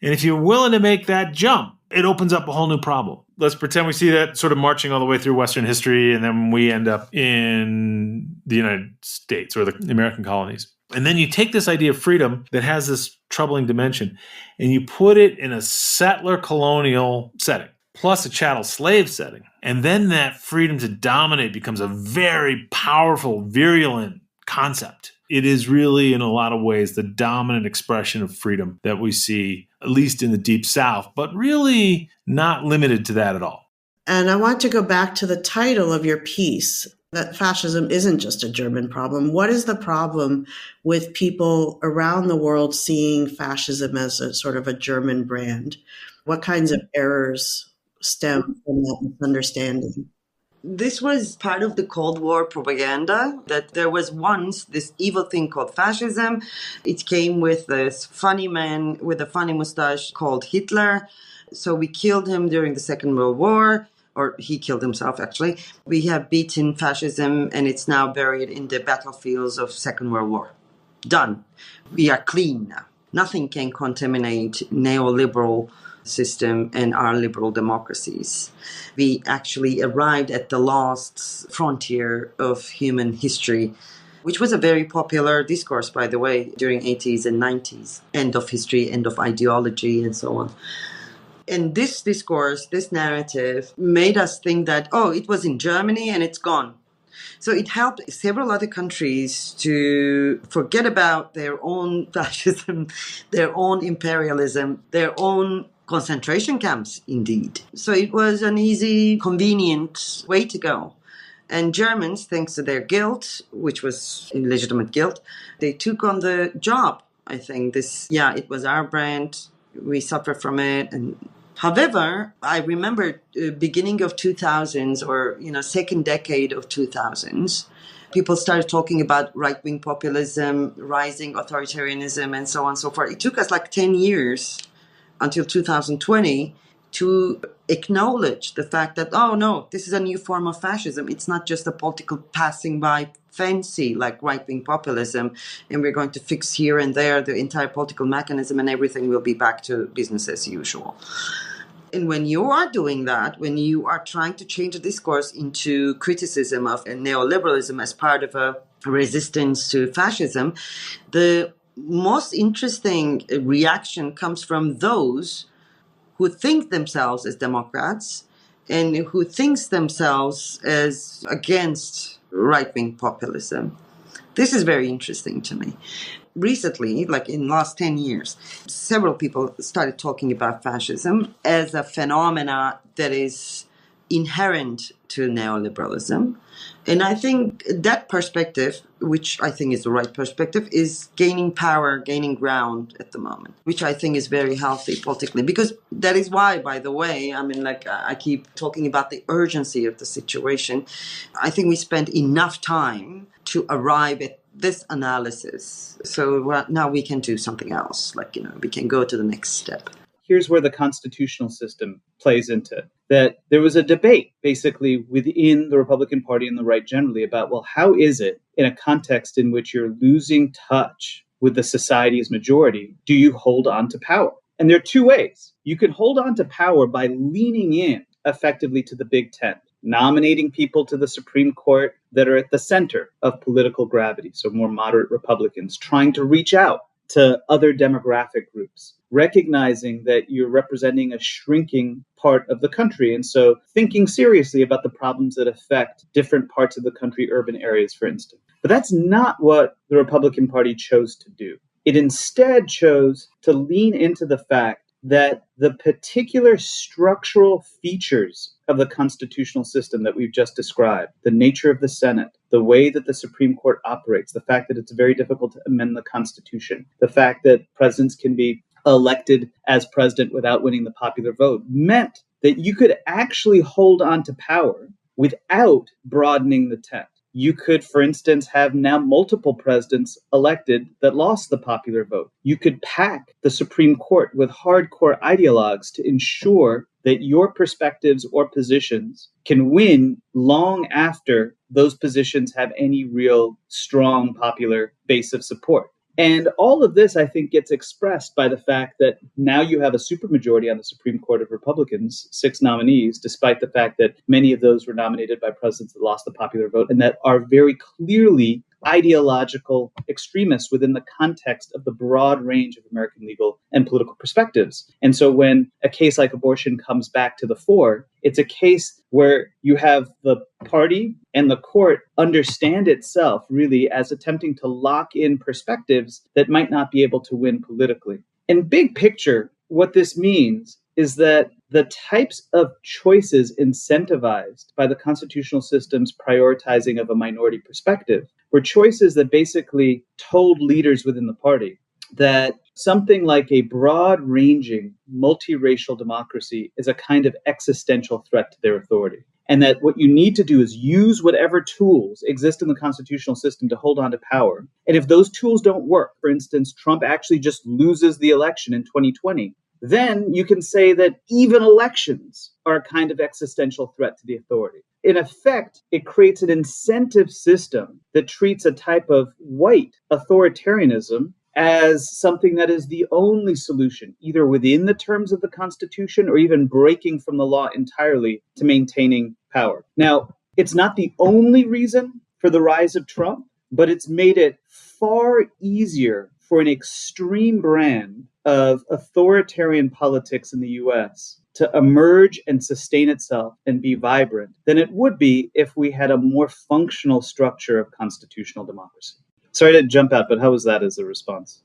And if you're willing to make that jump, it opens up a whole new problem. Let's pretend we see that sort of marching all the way through Western history, and then we end up in the United States or the American colonies. And then you take this idea of freedom that has this troubling dimension, and you put it in a settler colonial setting, plus a chattel slave setting. And then that freedom to dominate becomes a very powerful, virulent concept. It is really, in a lot of ways, the dominant expression of freedom that we see, at least in the Deep South, but really not limited to that at all. And I want to go back to the title of your piece, that fascism isn't just a German problem. What is the problem with people around the world seeing fascism as a sort of a German brand? What kinds of errors stem from that misunderstanding? This was part of the Cold War propaganda, that there was once this evil thing called fascism. It came with this funny man with a funny mustache called Hitler. So we killed him during the Second World War, or he killed himself, actually. We have beaten fascism, and it's now buried in the battlefields of Second World War. Done. We are clean now. Nothing can contaminate neoliberal system and our liberal democracies. We actually arrived at the last frontier of human history, which was a very popular discourse, by the way, during 80s and 90s. End of history, end of ideology, and so on. And this discourse, this narrative, made us think that, oh, it was in Germany and it's gone. So it helped several other countries to forget about their own fascism, their own imperialism, their own concentration camps, indeed. So it was an easy, convenient way to go. And Germans, thanks to their guilt, which was illegitimate guilt, they took on the job. I think it was our brand. We suffer from it. And however, I remember beginning of 2000s or, second decade of 2000s, people started talking about right-wing populism, rising authoritarianism, and so on and so forth. It took us like 10 years until 2020 to acknowledge the fact that, oh no, this is a new form of fascism. It's not just a political passing by fancy like right-wing populism, and we're going to fix here and there the entire political mechanism and everything will be back to business as usual. And when you are doing that, when you are trying to change the discourse into criticism of neoliberalism as part of a resistance to fascism, the most interesting reaction comes from those who think themselves as Democrats and who thinks themselves as against right-wing populism. This is very interesting to me. Recently, like in the last 10 years, several people started talking about fascism as a phenomena that is inherent to neoliberalism. And I think that perspective, which I think is the right perspective, is gaining power, gaining ground at the moment, which I think is very healthy politically. Because that is why, by the way, I keep talking about the urgency of the situation. I think we spent enough time to arrive at this analysis. So now we can do something else. We can go to the next step. Here's where the constitutional system plays into it. That there was a debate basically within the Republican Party and the right generally about, well, how is it in a context in which you're losing touch with the society's majority, do you hold on to power? And there are two ways. You can hold on to power by leaning in effectively to the Big Tent, nominating people to the Supreme Court that are at the center of political gravity, so more moderate Republicans, trying to reach out to other demographic groups, recognizing that you're representing a shrinking part of the country. And so thinking seriously about the problems that affect different parts of the country, urban areas, for instance. But that's not what the Republican Party chose to do. It instead chose to lean into the fact that the particular structural features of the constitutional system that we've just described, the nature of the Senate, the way that the Supreme Court operates, the fact that it's very difficult to amend the Constitution, the fact that presidents can be elected as president without winning the popular vote, meant that you could actually hold on to power without broadening the tent. You could, for instance, have now multiple presidents elected that lost the popular vote. You could pack the Supreme Court with hardcore ideologues to ensure that your perspectives or positions can win long after those positions have any real strong popular base of support. And all of this, I think, gets expressed by the fact that now you have a supermajority on the Supreme Court of Republicans, 6 nominees, despite the fact that many of those were nominated by presidents that lost the popular vote and that are very clearly ideological extremists within the context of the broad range of American legal and political perspectives. And so when a case like abortion comes back to the fore, it's a case where you have the party and the court understand itself really as attempting to lock in perspectives that might not be able to win politically. In big picture, what this means is that the types of choices incentivized by the constitutional system's prioritizing of a minority perspective were choices that basically told leaders within the party that something like a broad-ranging, multiracial democracy is a kind of existential threat to their authority. And that what you need to do is use whatever tools exist in the constitutional system to hold on to power. And if those tools don't work, for instance, Trump actually just loses the election in 2020, then you can say that even elections are a kind of existential threat to the authority. In effect, it creates an incentive system that treats a type of white authoritarianism as something that is the only solution, either within the terms of the Constitution or even breaking from the law entirely to maintaining power. Now, it's not the only reason for the rise of Trump, but it's made it far easier for an extreme brand of authoritarian politics in the US to emerge and sustain itself and be vibrant than it would be if we had a more functional structure of constitutional democracy. Sorry to jump out, but how was that as a response?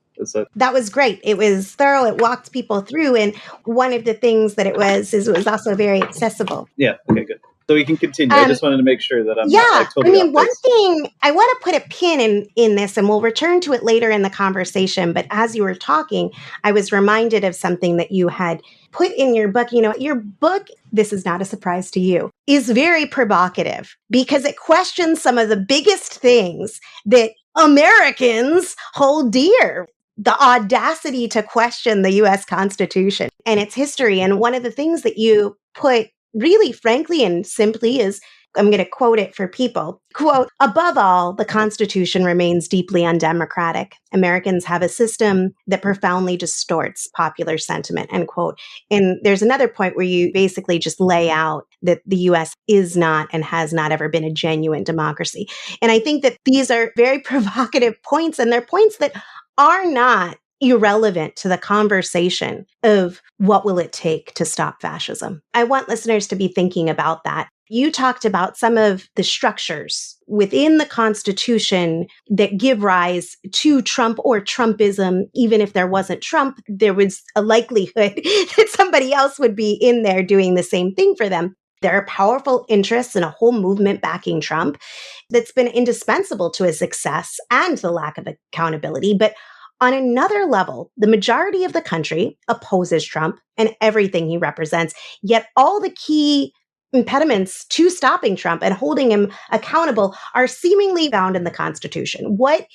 That was great. It was thorough. It walked people through. And one of the things that it was also very accessible. Yeah. Okay, good. So we can continue. I just wanted to make sure that I'm not totally off one base. thing, I want to put a pin in this, and we'll return to it later in the conversation. But as you were talking, I was reminded of something that you had put in your book. You know, your book, this is not a surprise to you, is very provocative because it questions some of the biggest things that Americans hold dear. The audacity to question the U.S. Constitution and its history. And one of the things that you put really frankly and simply is, I'm going to quote it for people, quote, above all, the Constitution remains deeply undemocratic. Americans have a system that profoundly distorts popular sentiment, end quote. And there's another point where you basically just lay out that the U.S. is not and has not ever been a genuine democracy. And I think that these are very provocative points, and they're points that are not irrelevant to the conversation of what will it take to stop fascism. I want listeners to be thinking about that. You talked about some of the structures within the Constitution that give rise to Trump or Trumpism. Even if there wasn't Trump, there was a likelihood that somebody else would be in there doing the same thing for them. There are powerful interests and a whole movement backing Trump that's been indispensable to his success and the lack of accountability. But on another level, the majority of the country opposes Trump and everything he represents, yet all the key impediments to stopping Trump and holding him accountable are seemingly found in the Constitution. What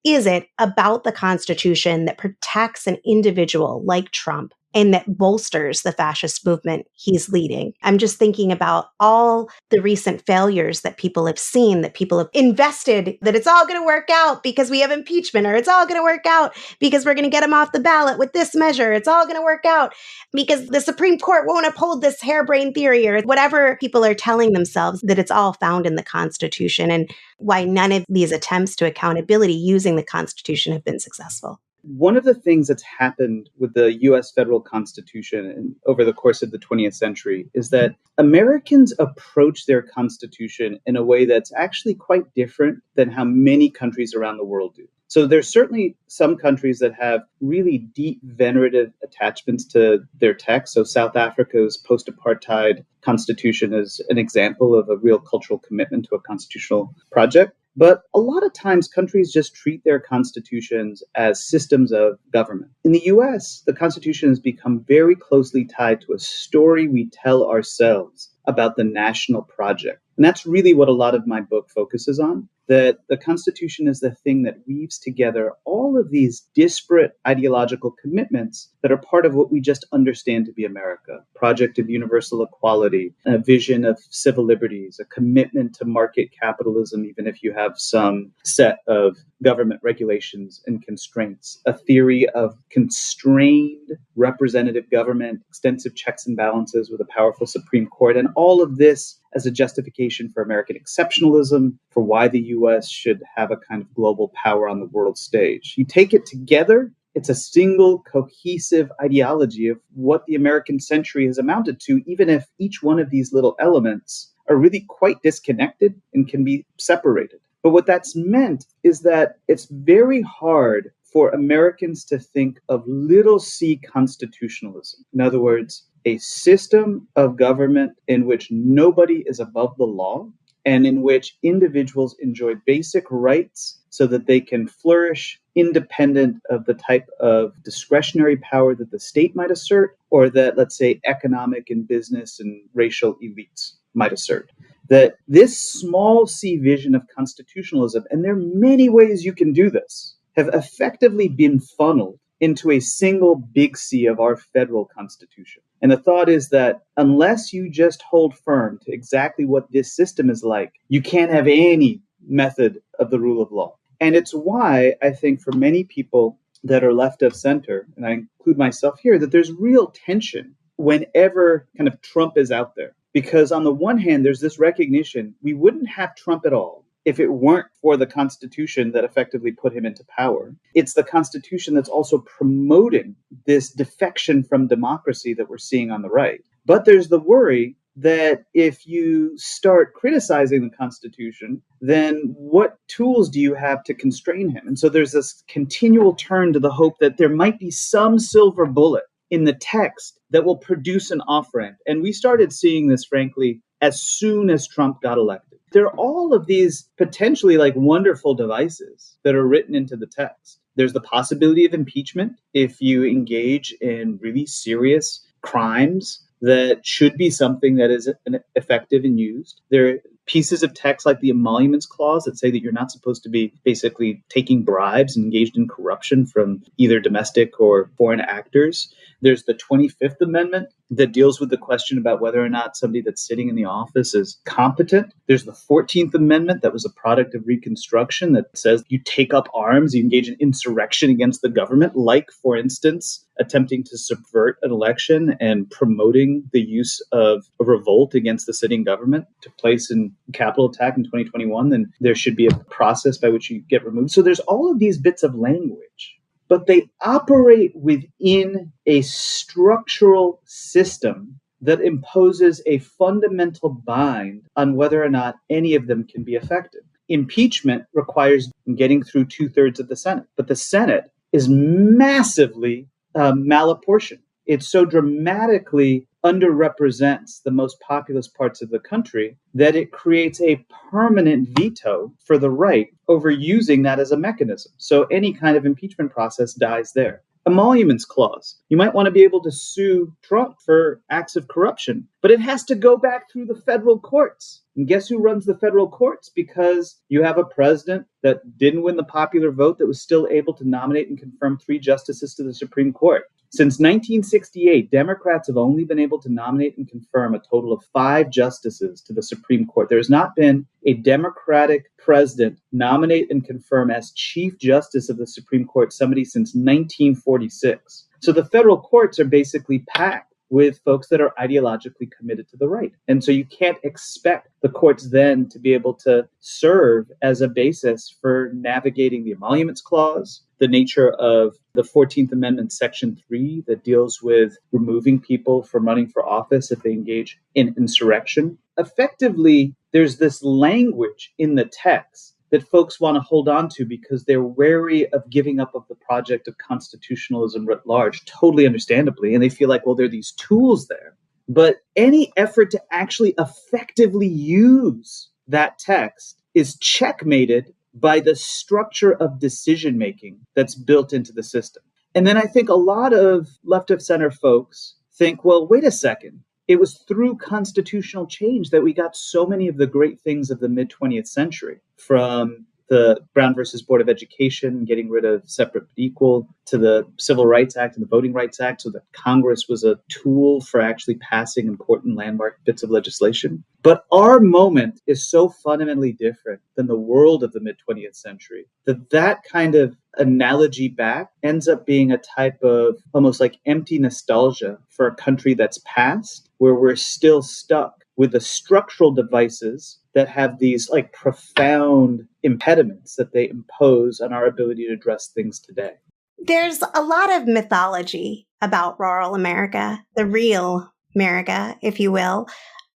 is it about the Constitution that protects an individual like Trump and that bolsters the fascist movement he's leading? I'm just thinking about all the recent failures that people have seen, that people have invested, that it's all going to work out because we have impeachment, or it's all going to work out because we're going to get him off the ballot with this measure. It's all going to work out because the Supreme Court won't uphold this harebrained theory, or whatever people are telling themselves, that it's all found in the Constitution, and why none of these attempts to accountability using the Constitution have been successful. One of the things that's happened with the U.S. federal constitution over the course of the 20th century is that Americans approach their constitution in a way that's actually quite different than how many countries around the world do. So there's certainly some countries that have really deep venerative attachments to their text. So South Africa's post-apartheid constitution is an example of a real cultural commitment to a constitutional project. But a lot of times countries just treat their constitutions as systems of government. In the US, the Constitution has become very closely tied to a story we tell ourselves about the national project. And that's really what a lot of my book focuses on, that the Constitution is the thing that weaves together all of these disparate ideological commitments that are part of what we just understand to be America. Project of universal equality, a vision of civil liberties, a commitment to market capitalism, even if you have some set of government regulations and constraints, a theory of constrained representative government, extensive checks and balances with a powerful Supreme Court, and all of this as a justification for American exceptionalism, for why the U.S. should have a kind of global power on the world stage. You take it together, it's a single cohesive ideology of what the American century has amounted to, even if each one of these little elements are really quite disconnected and can be separated. But what that's meant is that it's very hard for Americans to think of little c constitutionalism. In other words, a system of government in which nobody is above the law and in which individuals enjoy basic rights so that they can flourish independent of the type of discretionary power that the state might assert, or that, let's say, economic and business and racial elites might assert. That this small c vision of constitutionalism, and there are many ways you can do this, have effectively been funneled into a single big C of our federal constitution. And the thought is that unless you just hold firm to exactly what this system is like, you can't have any method of the rule of law. And it's why I think for many people, that are left of center, and I include myself here, that there's real tension whenever kind of Trump is out there. Because on the one hand, there's this recognition we wouldn't have Trump at all if it weren't for the Constitution that effectively put him into power. It's the Constitution that's also promoting this defection from democracy that we're seeing on the right. But there's the worry that if you start criticizing the Constitution, then what tools do you have to constrain him? And so there's this continual turn to the hope that there might be some silver bullet in the text that will produce an off-ramp. And we started seeing this, frankly, as soon as Trump got elected. There are all of these potentially like wonderful devices that are written into the text. There's the possibility of impeachment if you engage in really serious crimes that should be something that is effective and used. There are pieces of text like the emoluments clause that say that you're not supposed to be basically taking bribes and engaged in corruption from either domestic or foreign actors. There's the 25th Amendment that deals with the question about whether or not somebody that's sitting in the office is competent. There's the 14th Amendment that was a product of Reconstruction that says you take up arms, you engage in insurrection against the government, like, for instance, attempting to subvert an election and promoting the use of a revolt against the sitting government took place in a Capitol attack in 2021, then there should be a process by which you get removed. So there's all of these bits of language, but they operate within a structural system that imposes a fundamental bind on whether or not any of them can be effective. Impeachment requires getting through 2/3 of the Senate, but the Senate is massively malapportioned. It so dramatically underrepresents the most populous parts of the country that it creates a permanent veto for the right over using that as a mechanism. So any kind of impeachment process dies there. Emoluments clause. You might want to be able to sue Trump for acts of corruption, but it has to go back through the federal courts. And guess who runs the federal courts? Because you have a president that didn't win the popular vote that was still able to nominate and confirm 3 justices to the Supreme Court. Since 1968, Democrats have only been able to nominate and confirm a total of 5 justices to the Supreme Court. There has not been a Democratic president nominate and confirm as Chief Justice of the Supreme Court somebody since 1946. So the federal courts are basically packed with folks that are ideologically committed to the right. And so you can't expect the courts then to be able to serve as a basis for navigating the emoluments clause, the nature of the 14th Amendment, Section 3, that deals with removing people from running for office if they engage in insurrection. Effectively, there's this language in the text that folks want to hold on to because they're wary of giving up of the project of constitutionalism writ large, totally understandably. And they feel like, well, there are these tools there. But any effort to actually effectively use that text is checkmated by the structure of decision-making that's built into the system. And then I think a lot of left of center folks think, well, wait a second. It was through constitutional change that we got so many of the great things of the mid-20th century, from the Brown versus Board of Education, getting rid of separate but equal, to the Civil Rights Act and the Voting Rights Act, so that Congress was a tool for actually passing important landmark bits of legislation. But our moment is so fundamentally different than the world of the mid-20th century that that kind of analogy back ends up being a type of almost like empty nostalgia for a country that's past, where we're still stuck with the structural devices that have these like profound impediments that they impose on our ability to address things today. There's a lot of mythology about rural America, the real America, if you will.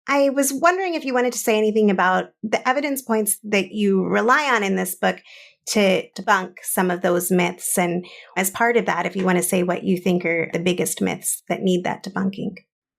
I was wondering if you wanted to say anything about the evidence points that you rely on in this book to debunk some of those myths. And as part of that, if you want to say what you think are the biggest myths that need that debunking.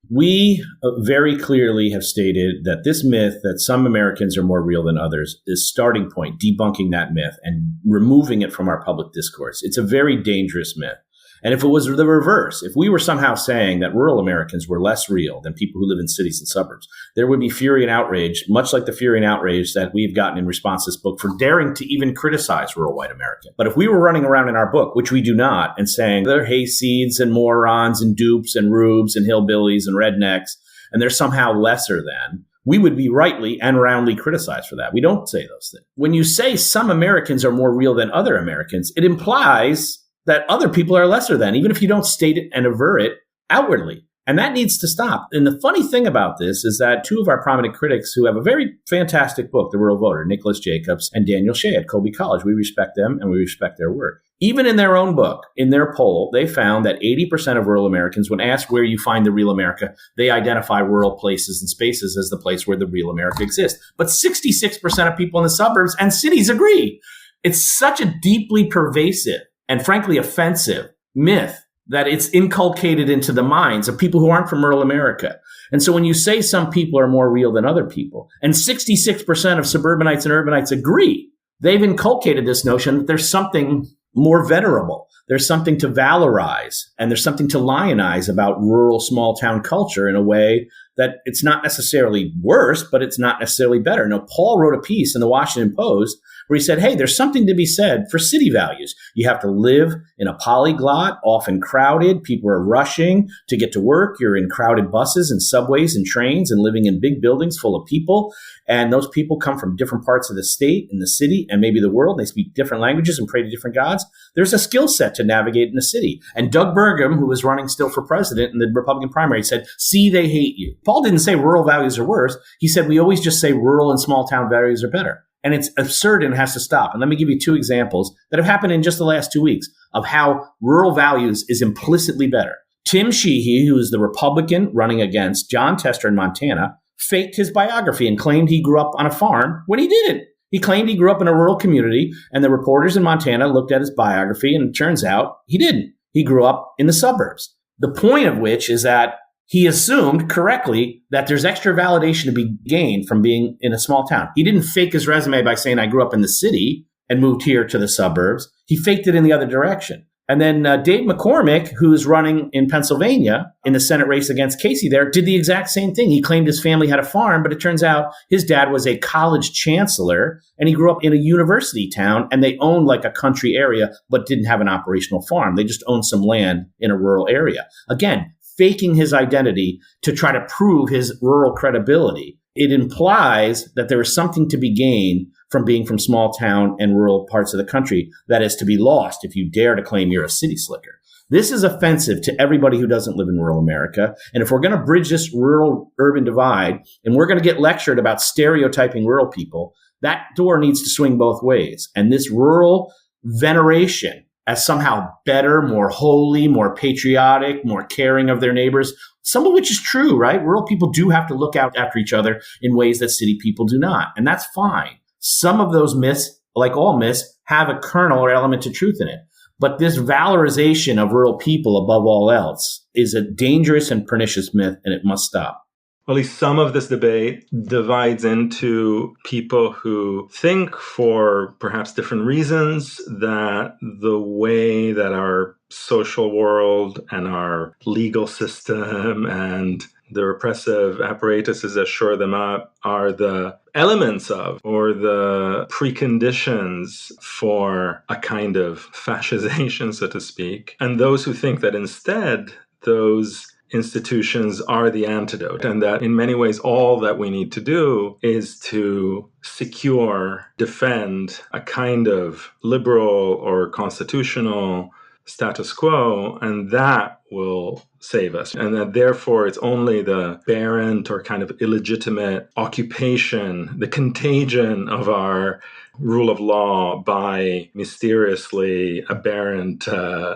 We very clearly have stated that this myth that some Americans are more real than others is starting point, debunking that myth and removing it from our public discourse. It's a very dangerous myth. And if it was the reverse, if we were somehow saying that rural Americans were less real than people who live in cities and suburbs, there would be fury and outrage, much like the fury and outrage that we've gotten in response to this book for daring to even criticize rural white America. But if we were running around in our book, which we do not, and saying they're hayseeds and morons and dupes and rubes and hillbillies and rednecks, and they're somehow lesser than, we would be rightly and roundly criticized for that. We don't say those things. When you say some Americans are more real than other Americans, it implies that other people are lesser than, even if you don't state it and aver it outwardly. And that needs to stop. And the funny thing about this is that two of our prominent critics who have a very fantastic book, The Rural Voter, Nicholas Jacobs and Daniel Shea at Colby College, we respect them and we respect their work. Even in their own book, in their poll, they found that 80% of rural Americans, when asked where you find the real America, they identify rural places and spaces as the place where the real America exists. But 66% of people in the suburbs and cities agree. It's such a deeply pervasive and frankly offensive myth that it's inculcated into the minds of people who aren't from rural America. And so when you say some people are more real than other people, and 66% of suburbanites and urbanites agree, they've inculcated this notion that there's something more venerable. There's something to valorize, and there's something to lionize about rural small town culture in a way that it's not necessarily worse, but it's not necessarily better. Now, Paul wrote a piece in the Washington Post where he said, hey, there's something to be said for city values. You have to live in a polyglot, often crowded. People are rushing to get to work. You're in crowded buses and subways and trains and living in big buildings full of people. And those people come from different parts of the state and the city and maybe the world. They speak different languages and pray to different gods. There's a skill set to navigate in the city. And Doug Burgum, who was running still for president in the Republican primary, said, see, they hate you. Paul didn't say rural values are worse. He said, we always just say rural and small town values are better. And it's absurd and has to stop. And let me give you two examples that have happened in just the last 2 weeks of how rural values is implicitly better. Tim Sheehy, who is the Republican running against John Tester in Montana, faked his biography and claimed he grew up on a farm when he didn't. He claimed he grew up in a rural community, and the reporters in Montana looked at his biography, and it turns out he didn't. He grew up in the suburbs. The point of which is that he assumed correctly that there's extra validation to be gained from being in a small town. He didn't fake his resume by saying, I grew up in the city and moved here to the suburbs. He faked it in the other direction. And then Dave McCormick, who's running in Pennsylvania in the Senate race against Casey there, did the exact same thing. He claimed his family had a farm, but it turns out his dad was a college chancellor and he grew up in a university town, and they owned like a country area, but didn't have an operational farm. They just owned some land in a rural area. Again, faking his identity to try to prove his rural credibility. It implies that there is something to be gained from being from small town and rural parts of the country that is to be lost if you dare to claim you're a city slicker. This is offensive to everybody who doesn't live in rural America. And if we're going to bridge this rural-urban divide, and we're going to get lectured about stereotyping rural people, that door needs to swing both ways. And this rural veneration as somehow better, more holy, more patriotic, more caring of their neighbors, some of which is true, right? Rural people do have to look out after each other in ways that city people do not. And that's fine. Some of those myths, like all myths, have a kernel or element of truth in it. But this valorization of rural people above all else is a dangerous and pernicious myth, and it must stop. Well, at least some of this debate divides into people who think, for perhaps different reasons, that the way that our social world and our legal system and the repressive apparatuses that shore them up are the elements of, or the preconditions for, a kind of fascization, so to speak. And those who think that instead those institutions are the antidote, and that in many ways all that we need to do is to secure, defend a kind of liberal or constitutional status quo, and that will save us. And that therefore it's only the aberrant or kind of illegitimate occupation, the contagion of our rule of law by mysteriously aberrant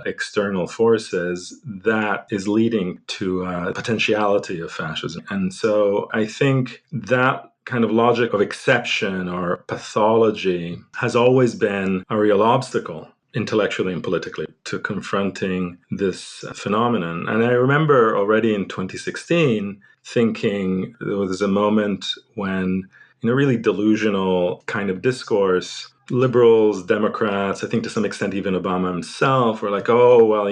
external forces that is leading to a potentiality of fascism. And so I think that kind of logic of exception or pathology has always been a real obstacle, intellectually and politically, to confronting this phenomenon. And I remember already in 2016 thinking there was a moment when, in a really delusional kind of discourse, liberals, Democrats, I think to some extent even Obama himself, were like, oh, well,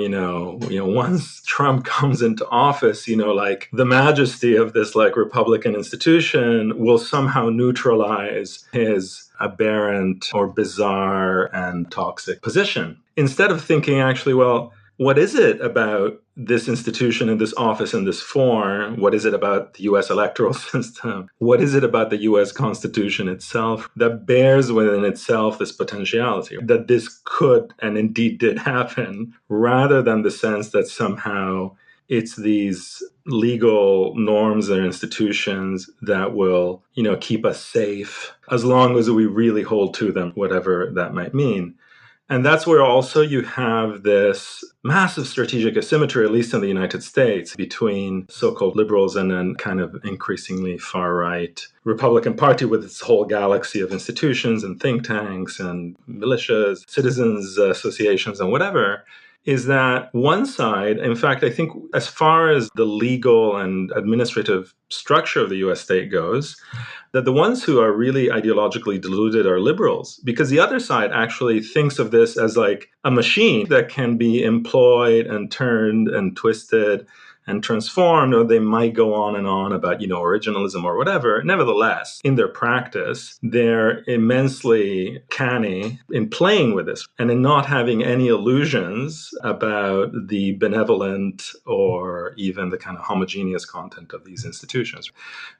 once Trump comes into office, like the majesty of this like Republican institution will somehow neutralize his aberrant or bizarre and toxic position. Instead of thinking actually, well, what is it about this institution and this office and this form? What is it about the US electoral system? What is it about the US Constitution itself that bears within itself this potentiality that this could and indeed did happen, rather than the sense that somehow it's these legal norms or institutions that will, keep us safe as long as we really hold to them, whatever that might mean. And that's where also you have this massive strategic asymmetry, at least in the United States, between so-called liberals and then kind of increasingly far-right Republican Party with its whole galaxy of institutions and think tanks and militias, citizens associations and whatever, is that one side, in fact, I think as far as the legal and administrative structure of the US state goes, that the ones who are really ideologically deluded are liberals, because the other side actually thinks of this as like a machine that can be employed and turned and twisted and transformed, or they might go on and on about, originalism or whatever. Nevertheless, in their practice, they're immensely canny in playing with this and in not having any illusions about the benevolent or even the kind of homogeneous content of these institutions.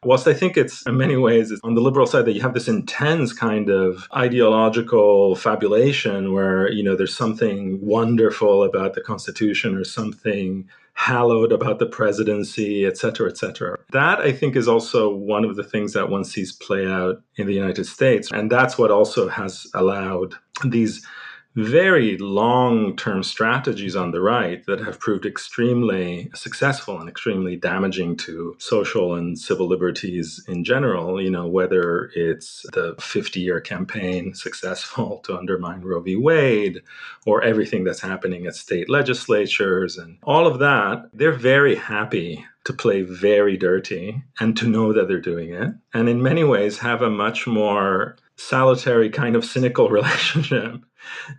Whilst I think it's in many ways it's on the liberal side that you have this intense kind of ideological fabulation where, there's something wonderful about the Constitution or something hallowed about the presidency, et cetera, et cetera. That, I think, is also one of the things that one sees play out in the United States. And that's what also has allowed these very long-term strategies on the right that have proved extremely successful and extremely damaging to social and civil liberties in general, whether it's the 50-year campaign successful to undermine Roe v. Wade or everything that's happening at state legislatures and all of that, they're very happy to play very dirty and to know that they're doing it. And in many ways have a much more salutary kind of cynical relationship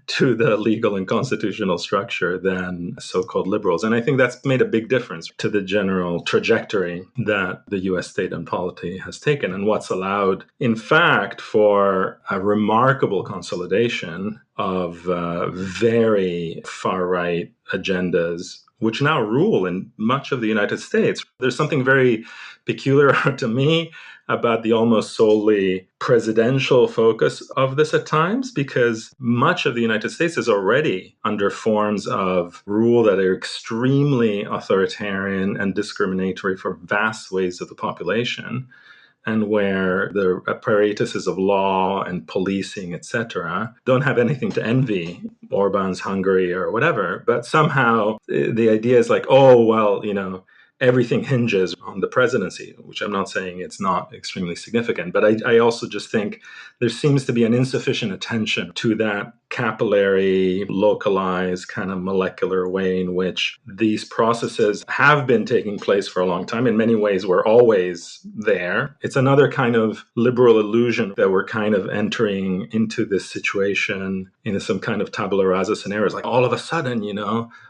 to the legal and constitutional structure than so-called liberals. And I think that's made a big difference to the general trajectory that the US state and polity has taken, and what's allowed, in fact, for a remarkable consolidation of very far-right agendas which now rule in much of the United States. There's something very peculiar to me about the almost solely presidential focus of this at times, because much of the United States is already under forms of rule that are extremely authoritarian and discriminatory for vast swathes of the population, and where the apparatuses of law and policing, etc., don't have anything to envy Orban's Hungary or whatever. But somehow the idea is like, oh, well, everything hinges on the presidency, which I'm not saying it's not extremely significant. But I also just think there seems to be an insufficient attention to that capillary, localized, kind of molecular way in which these processes have been taking place for a long time. In many ways, we're always there. It's another kind of liberal illusion that we're kind of entering into this situation in some kind of tabula rasa scenario. It's like all of a sudden,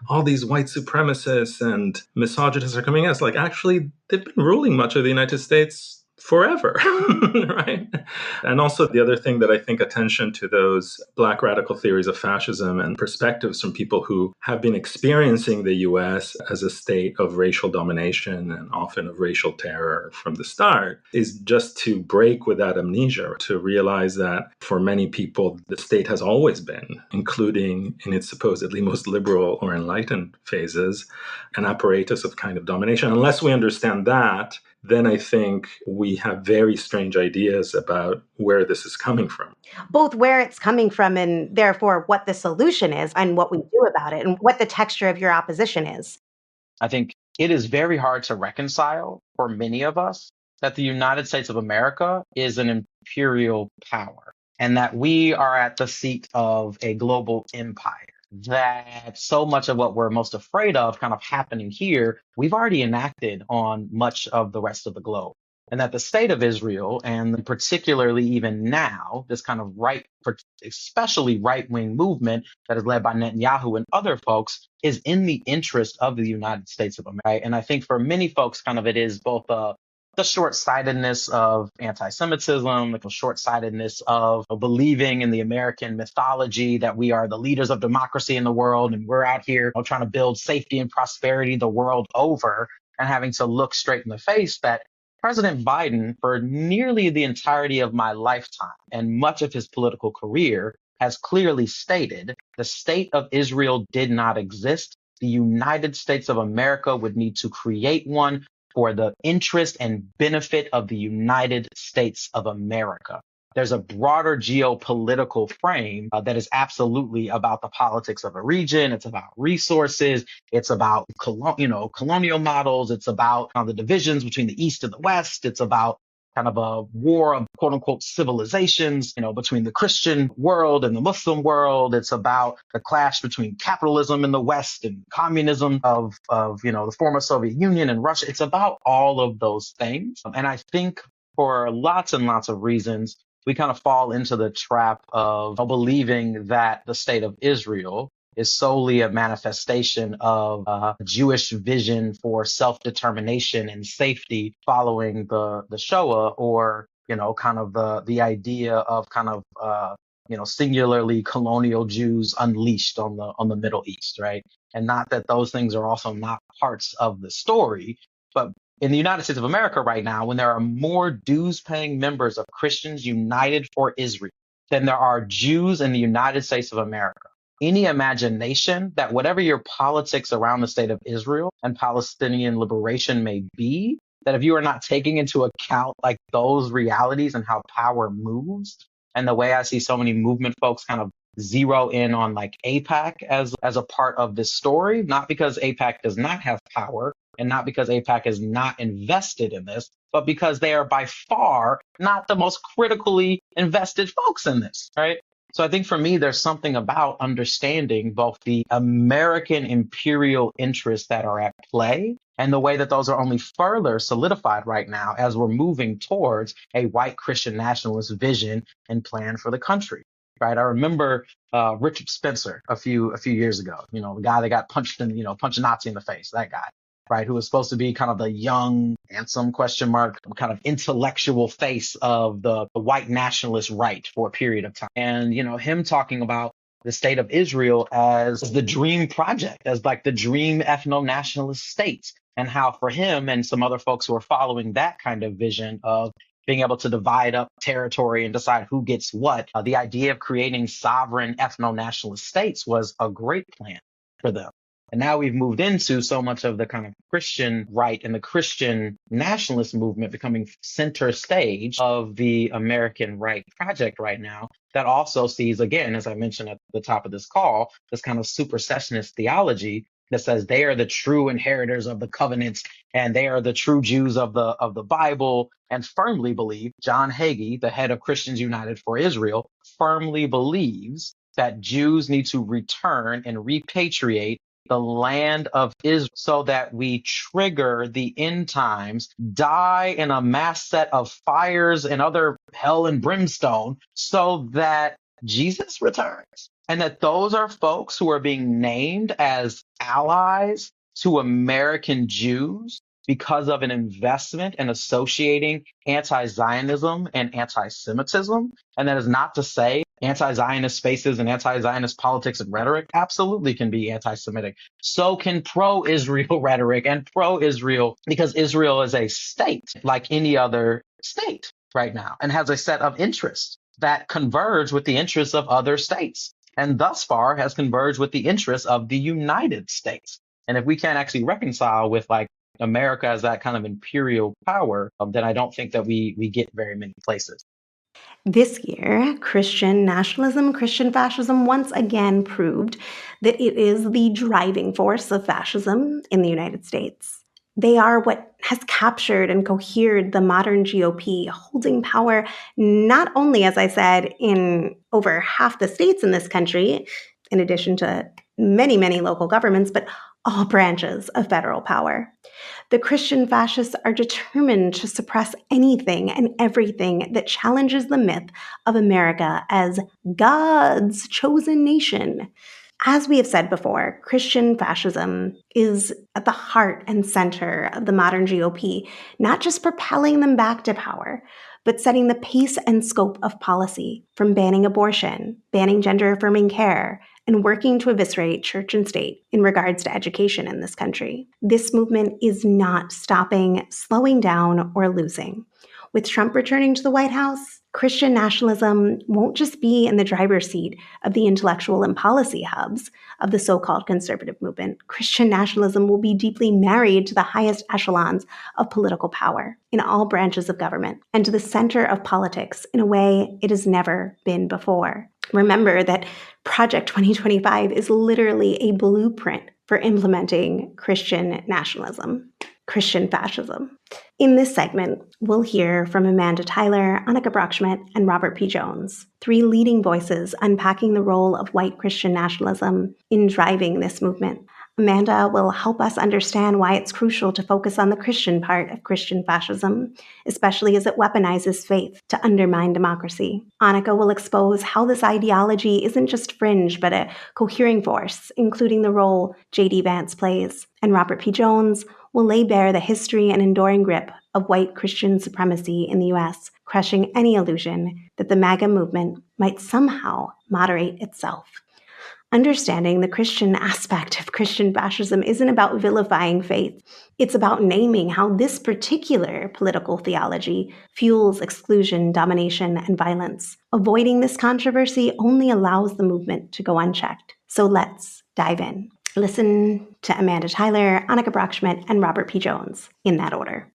all these white supremacists and misogynists are coming in. It's like, actually, they've been ruling much of the United States forever, right? And also the other thing that I think attention to those Black radical theories of fascism and perspectives from people who have been experiencing the US as a state of racial domination and often of racial terror from the start is just to break with that amnesia, to realize that for many people, the state has always been, including in its supposedly most liberal or enlightened phases, an apparatus of kind of domination. Unless we understand that, then I think we have very strange ideas about where this is coming from. Both where it's coming from and therefore what the solution is and what we do about it and what the texture of your opposition is. I think it is very hard to reconcile for many of us that the United States of America is an imperial power and that we are at the seat of a global empire. That so much of what we're most afraid of kind of happening here, we've already enacted on much of the rest of the globe. And that the state of Israel, and particularly even now, this kind of especially right-wing movement that is led by Netanyahu and other folks, is in the interest of the United States of America. And I think for many folks, kind of it is both a the short-sightedness of anti-Semitism, the short-sightedness of believing in the American mythology that we are the leaders of democracy in the world and we're out here trying to build safety and prosperity the world over, and having to look straight in the face that President Biden, for nearly the entirety of my lifetime and much of his political career, has clearly stated the state of Israel did not exist. The United States of America would need to create one for the interest and benefit of the United States of America. There's a broader geopolitical frame that is absolutely about the politics of a region. It's about resources. It's about colonial models. It's about the divisions between the East and the West. It's about kind of a war of quote unquote civilizations, between the Christian world and the Muslim world. It's about the clash between capitalism in the West and communism of the former Soviet Union and Russia. It's about all of those things. And I think for lots and lots of reasons, we kind of fall into the trap of believing that the state of Israel is solely a manifestation of a Jewish vision for self-determination and safety following the Shoah, or, kind of the idea of kind of, singularly colonial Jews unleashed on the Middle East, right? And not that those things are also not parts of the story, but in the United States of America right now, when there are more dues-paying members of Christians United for Israel than there are Jews in the United States of America, any imagination that whatever your politics around the state of Israel and Palestinian liberation may be, that if you are not taking into account like those realities and how power moves, and the way I see so many movement folks kind of zero in on like AIPAC as a part of this story, not because AIPAC does not have power and not because AIPAC is not invested in this, but because they are by far not the most critically invested folks in this, right? So I think for me, there's something about understanding both the American imperial interests that are at play and the way that those are only further solidified right now as we're moving towards a white Christian nationalist vision and plan for the country. Right. I remember Richard Spencer a few years ago, the guy that got punched a Nazi in the face, that guy, right, who was supposed to be kind of the young, handsome kind of intellectual face of the white nationalist right for a period of time. And, him talking about the state of Israel as the dream project, as like the dream ethno-nationalist state, and how for him and some other folks who are following that kind of vision of being able to divide up territory and decide who gets what, the idea of creating sovereign ethno-nationalist states was a great plan for them. And now we've moved into so much of the kind of Christian right and the Christian nationalist movement becoming center stage of the American right project right now, that also sees, again, as I mentioned at the top of this call, this kind of supersessionist theology that says they are the true inheritors of the covenants and they are the true Jews of the Bible, and firmly believe, John Hagee, the head of Christians United for Israel, firmly believes that Jews need to return and repatriate the land of Israel so that we trigger the end times, die in a mass set of fires and other hell and brimstone so that Jesus returns. And that those are folks who are being named as allies to American Jews because of an investment in associating anti-Zionism and anti-Semitism. And that is not to say anti-Zionist spaces and anti-Zionist politics and rhetoric absolutely can be anti-Semitic. So can pro-Israel rhetoric and pro-Israel, because Israel is a state like any other state right now and has a set of interests that converge with the interests of other states, and thus far has converged with the interests of the United States. And if we can't actually reconcile with like America as that kind of imperial power, then I don't think that we get very many places. This year, Christian nationalism, Christian fascism once again proved that it is the driving force of fascism in the United States. They are what has captured and cohered the modern GOP, holding power not only, as I said, in over half the states in this country, in addition to many, many local governments, but all branches of federal power. The Christian fascists are determined to suppress anything and everything that challenges the myth of America as God's chosen nation. As we have said before, Christian fascism is at the heart and center of the modern GOP, not just propelling them back to power, but setting the pace and scope of policy, from banning abortion, banning gender-affirming care, and working to eviscerate church and state in regards to education in this country. This movement is not stopping, slowing down, or losing. With Trump returning to the White House, Christian nationalism won't just be in the driver's seat of the intellectual and policy hubs of the so-called conservative movement. Christian nationalism will be deeply married to the highest echelons of political power in all branches of government and to the center of politics in a way it has never been before. Remember that Project 2025 is literally a blueprint for implementing Christian nationalism, Christian fascism. In this segment, we'll hear from Amanda Tyler, Annika Brockschmidt, and Robert P. Jones, three leading voices unpacking the role of white Christian nationalism in driving this movement. Amanda will help us understand why it's crucial to focus on the Christian part of Christian fascism, especially as it weaponizes faith to undermine democracy. Annika will expose how this ideology isn't just fringe, but a cohering force, including the role J.D. Vance plays. And Robert P. Jones will lay bare the history and enduring grip of white Christian supremacy in the U.S., crushing any illusion that the MAGA movement might somehow moderate itself. Understanding the Christian aspect of Christian fascism isn't about vilifying faith. It's about naming how this particular political theology fuels exclusion, domination, and violence. Avoiding this controversy only allows the movement to go unchecked. So let's dive in. Listen to Amanda Tyler, Annika Brockschmidt, and Robert P. Jones in that order.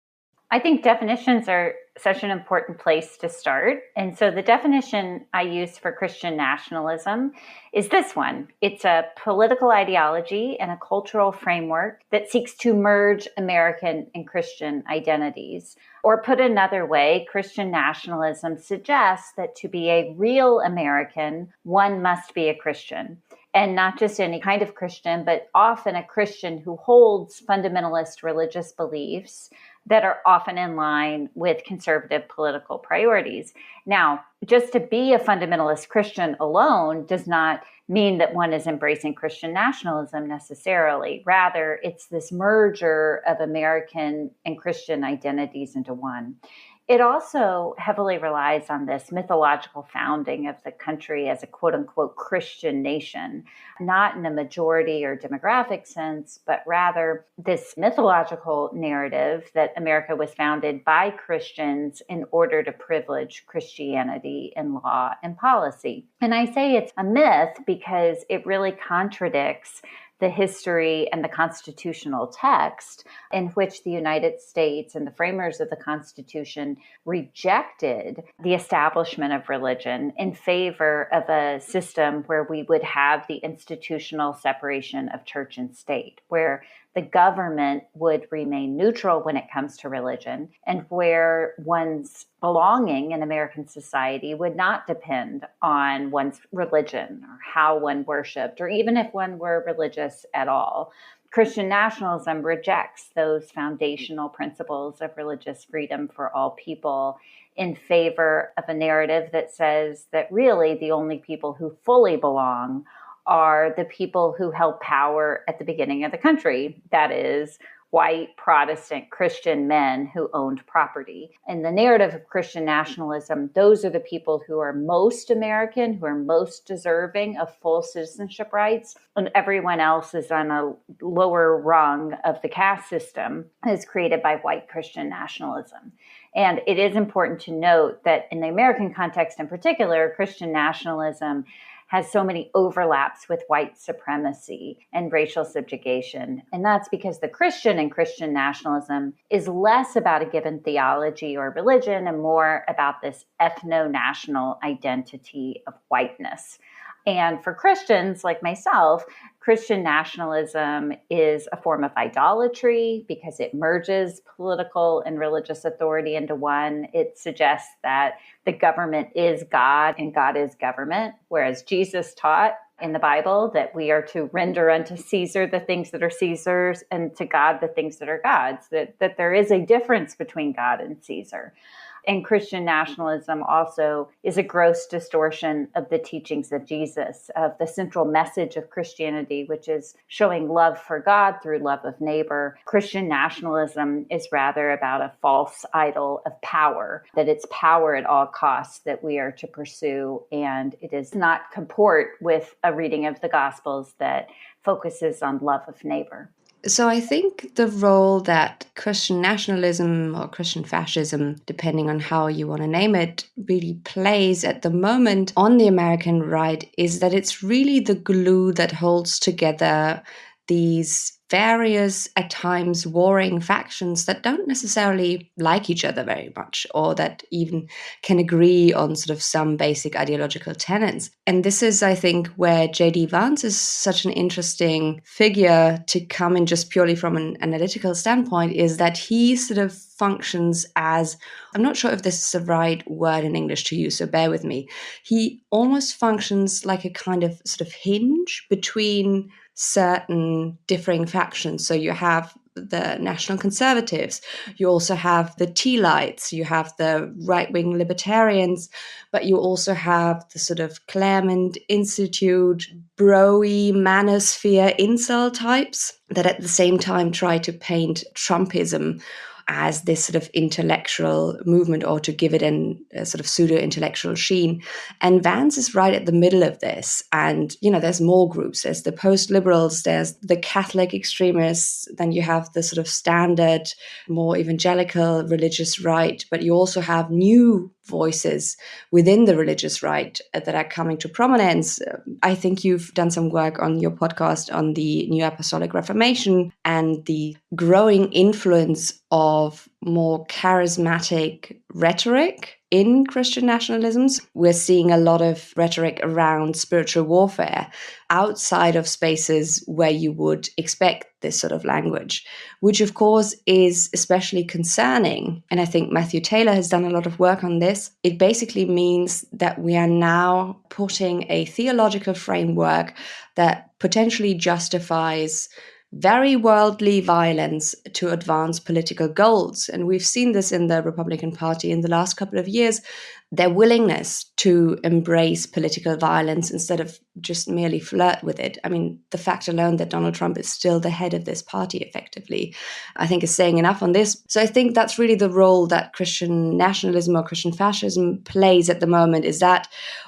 I think definitions are such an important place to start. And so the definition I use for Christian nationalism is this one. It's a political ideology and a cultural framework that seeks to merge American and Christian identities. Or put another way, Christian nationalism suggests that to be a real American, one must be a Christian. And not just any kind of Christian, but often a Christian who holds fundamentalist religious beliefs that are often in line with conservative political priorities. Now, just to be a fundamentalist Christian alone does not mean that one is embracing Christian nationalism necessarily. Rather, it's this merger of American and Christian identities into one. It also heavily relies on this mythological founding of the country as a quote-unquote Christian nation, not in a majority or demographic sense, but rather this mythological narrative that America was founded by Christians in order to privilege Christianity in law and policy. And I say it's a myth because it really contradicts the history and the constitutional text in which the United States and the framers of the Constitution rejected the establishment of religion in favor of a system where we would have the institutional separation of church and state, where the government would remain neutral when it comes to religion, and where one's belonging in American society would not depend on one's religion or how one worshiped, or even if one were religious at all. Christian nationalism rejects those foundational principles of religious freedom for all people in favor of a narrative that says that really the only people who fully belong are the people who held power at the beginning of the country. That is, white Protestant Christian men who owned property. In the narrative of Christian nationalism, those are the people who are most American, who are most deserving of full citizenship rights, and everyone else is on a lower rung of the caste system as created by white Christian nationalism. And it is important to note that in the American context in particular, Christian nationalism has so many overlaps with white supremacy and racial subjugation. And that's because the Christian in Christian nationalism is less about a given theology or religion and more about this ethno-national identity of whiteness. And for Christians like myself, Christian nationalism is a form of idolatry because it merges political and religious authority into one. It suggests that the government is God and God is government, whereas Jesus taught in the Bible that we are to render unto Caesar the things that are Caesar's and to God the things that are God's, that there is a difference between God and Caesar. And Christian nationalism also is a gross distortion of the teachings of Jesus, of the central message of Christianity, which is showing love for God through love of neighbor. Christian nationalism is rather about a false idol of power, that it's power at all costs that we are to pursue, and it does not comport with a reading of the Gospels that focuses on love of neighbor. So I think the role that Christian nationalism or Christian fascism, depending on how you want to name it, really plays at the moment on the American right is that it's really the glue that holds together these various, at times, warring factions that don't necessarily like each other very much, or that even can agree on sort of some basic ideological tenets. And this is, I think, where J.D. Vance is such an interesting figure to come in just purely from an analytical standpoint, is that he sort of functions as, I'm not sure if this is the right word in English to use, so bear with me. He almost functions like a kind of sort of hinge between certain differing factions. So you have the National Conservatives, you also have the Tealites, you have the right-wing libertarians, but you also have the sort of Claremont Institute, bro-y, manosphere, incel types that at the same time try to paint Trumpism as this sort of intellectual movement, or to give it a sort of pseudo-intellectual sheen. And Vance is right at the middle of this. And, you know, there's more groups. There's the post-liberals, there's the Catholic extremists, then you have the sort of standard, more evangelical religious right, but you also have new voices within the religious right that are coming to prominence. I think you've done some work on your podcast on the New Apostolic Reformation and the growing influence of more charismatic rhetoric in Christian nationalisms. We're seeing a lot of rhetoric around spiritual warfare outside of spaces where you would expect this sort of language, which of course is especially concerning. And I think Matthew Taylor has done a lot of work on this. It basically means that we are now putting a theological framework that potentially justifies very worldly violence to advance political goals. And we've seen this in the Republican Party in the last couple of years, their willingness to embrace political violence instead of just merely flirt with it. I mean, the fact alone that Donald Trump is still the head of this party effectively, I think is saying enough on this. So I think that's really the role that Christian nationalism or Christian fascism plays at the moment, is that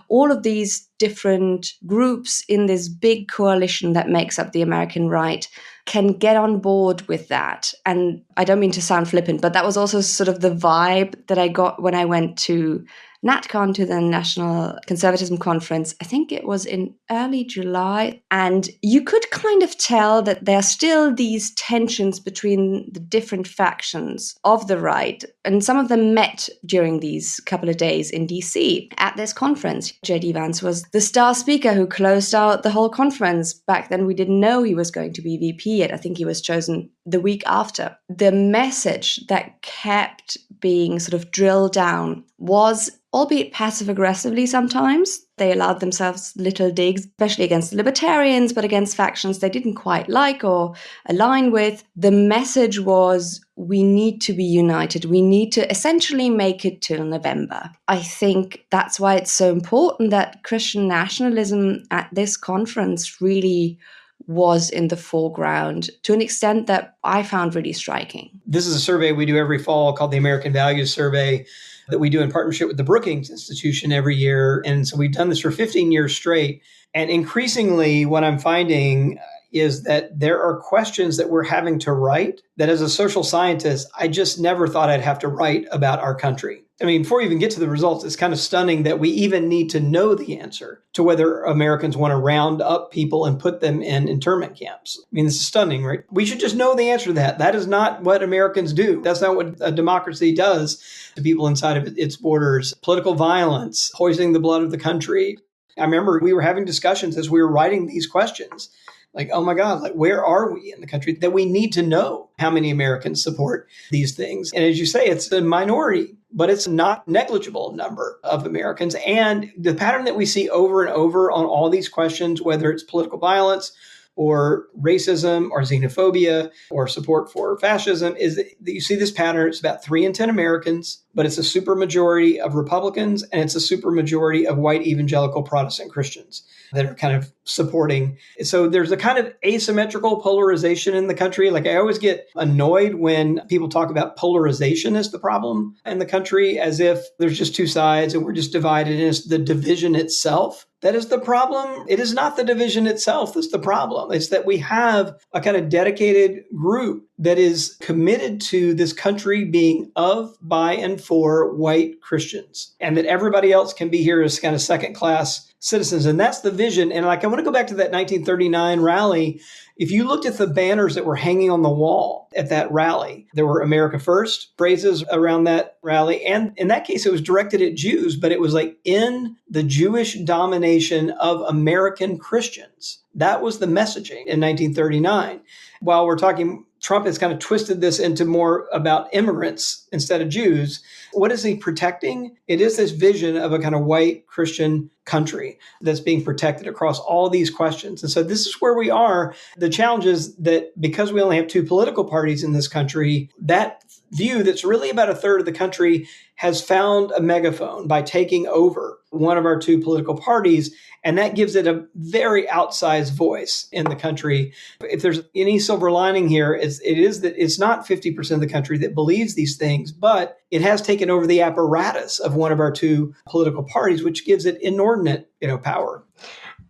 all of these different groups in this big coalition that makes up the American right can get on board with that. And I don't mean to sound flippant, but that was also sort of the vibe that I got when I went to NatCon, to the National Conservatism Conference. I think it was in early July. And you could kind of tell that there are still these tensions between the different factions of the right. And some of them met during these couple of days in DC at this conference. J.D. Vance was the star speaker who closed out the whole conference. Back then, we didn't know he was going to be VP yet. I think he was chosen the week after. The message that kept being sort of drilled down was, albeit passive-aggressively sometimes, they allowed themselves little digs, especially against the libertarians, but against factions they didn't quite like or align with. The message was, we need to be united. We need to essentially make it till November. I think that's why it's so important that Christian nationalism at this conference really was in the foreground to an extent that I found really striking. This is a survey we do every fall called the American Values Survey that we do in partnership with the Brookings Institution every year. And so we've done this for 15 years straight. And increasingly, what I'm finding is that there are questions that we're having to write that as a social scientist, I just never thought I'd have to write about our country. I mean, before we even get to the results, it's kind of stunning that we even need to know the answer to whether Americans want to round up people and put them in internment camps. I mean, this is stunning, right? We should just know the answer to that. That is not what Americans do. That's not what a democracy does to people inside of its borders. Political violence, poisoning the blood of the country. I remember we were having discussions as we were writing these questions. Like, oh my God, like where are we in the country that we need to know how many Americans support these things? And as you say, it's a minority, but it's not negligible number of Americans. And the pattern that we see over and over on all these questions, whether it's political violence or racism or xenophobia or support for fascism is that you see this pattern. It's about 3 in 10 Americans, but it's a supermajority of Republicans and it's a supermajority of white evangelical Protestant Christians that are kind of supporting. So there's a kind of asymmetrical polarization in the country. Like I always get annoyed when people talk about polarization as the problem in the country, as if there's just two sides and we're just divided and it's the division itself that is the problem. It is not the division itself that's the problem. It's that we have a kind of dedicated group that is committed to this country being of, by, and for white Christians, and that everybody else can be here as kind of second-class citizens. And that's the vision. And like, I want to go back to that 1939 rally. If you looked at the banners that were hanging on the wall at that rally, there were America First phrases around that rally. And in that case, it was directed at Jews, but it was like in the Jewish domination of American Christians. That was the messaging in 1939. While we're talking, Trump has kind of twisted this into more about immigrants instead of Jews. What is he protecting? It is this vision of a kind of white Christian country that's being protected across all these questions. And so this is where we are. The challenge is that because we only have 2 political parties in this country, that view that's really about a third of the country has found a megaphone by taking over one of our 2 political parties. And that gives it a very outsized voice in the country. If there's any silver lining here, it is that it's not 50% of the country that believes these things, but it has taken over the apparatus of one of our 2 political parties, which gives it inordinate, power.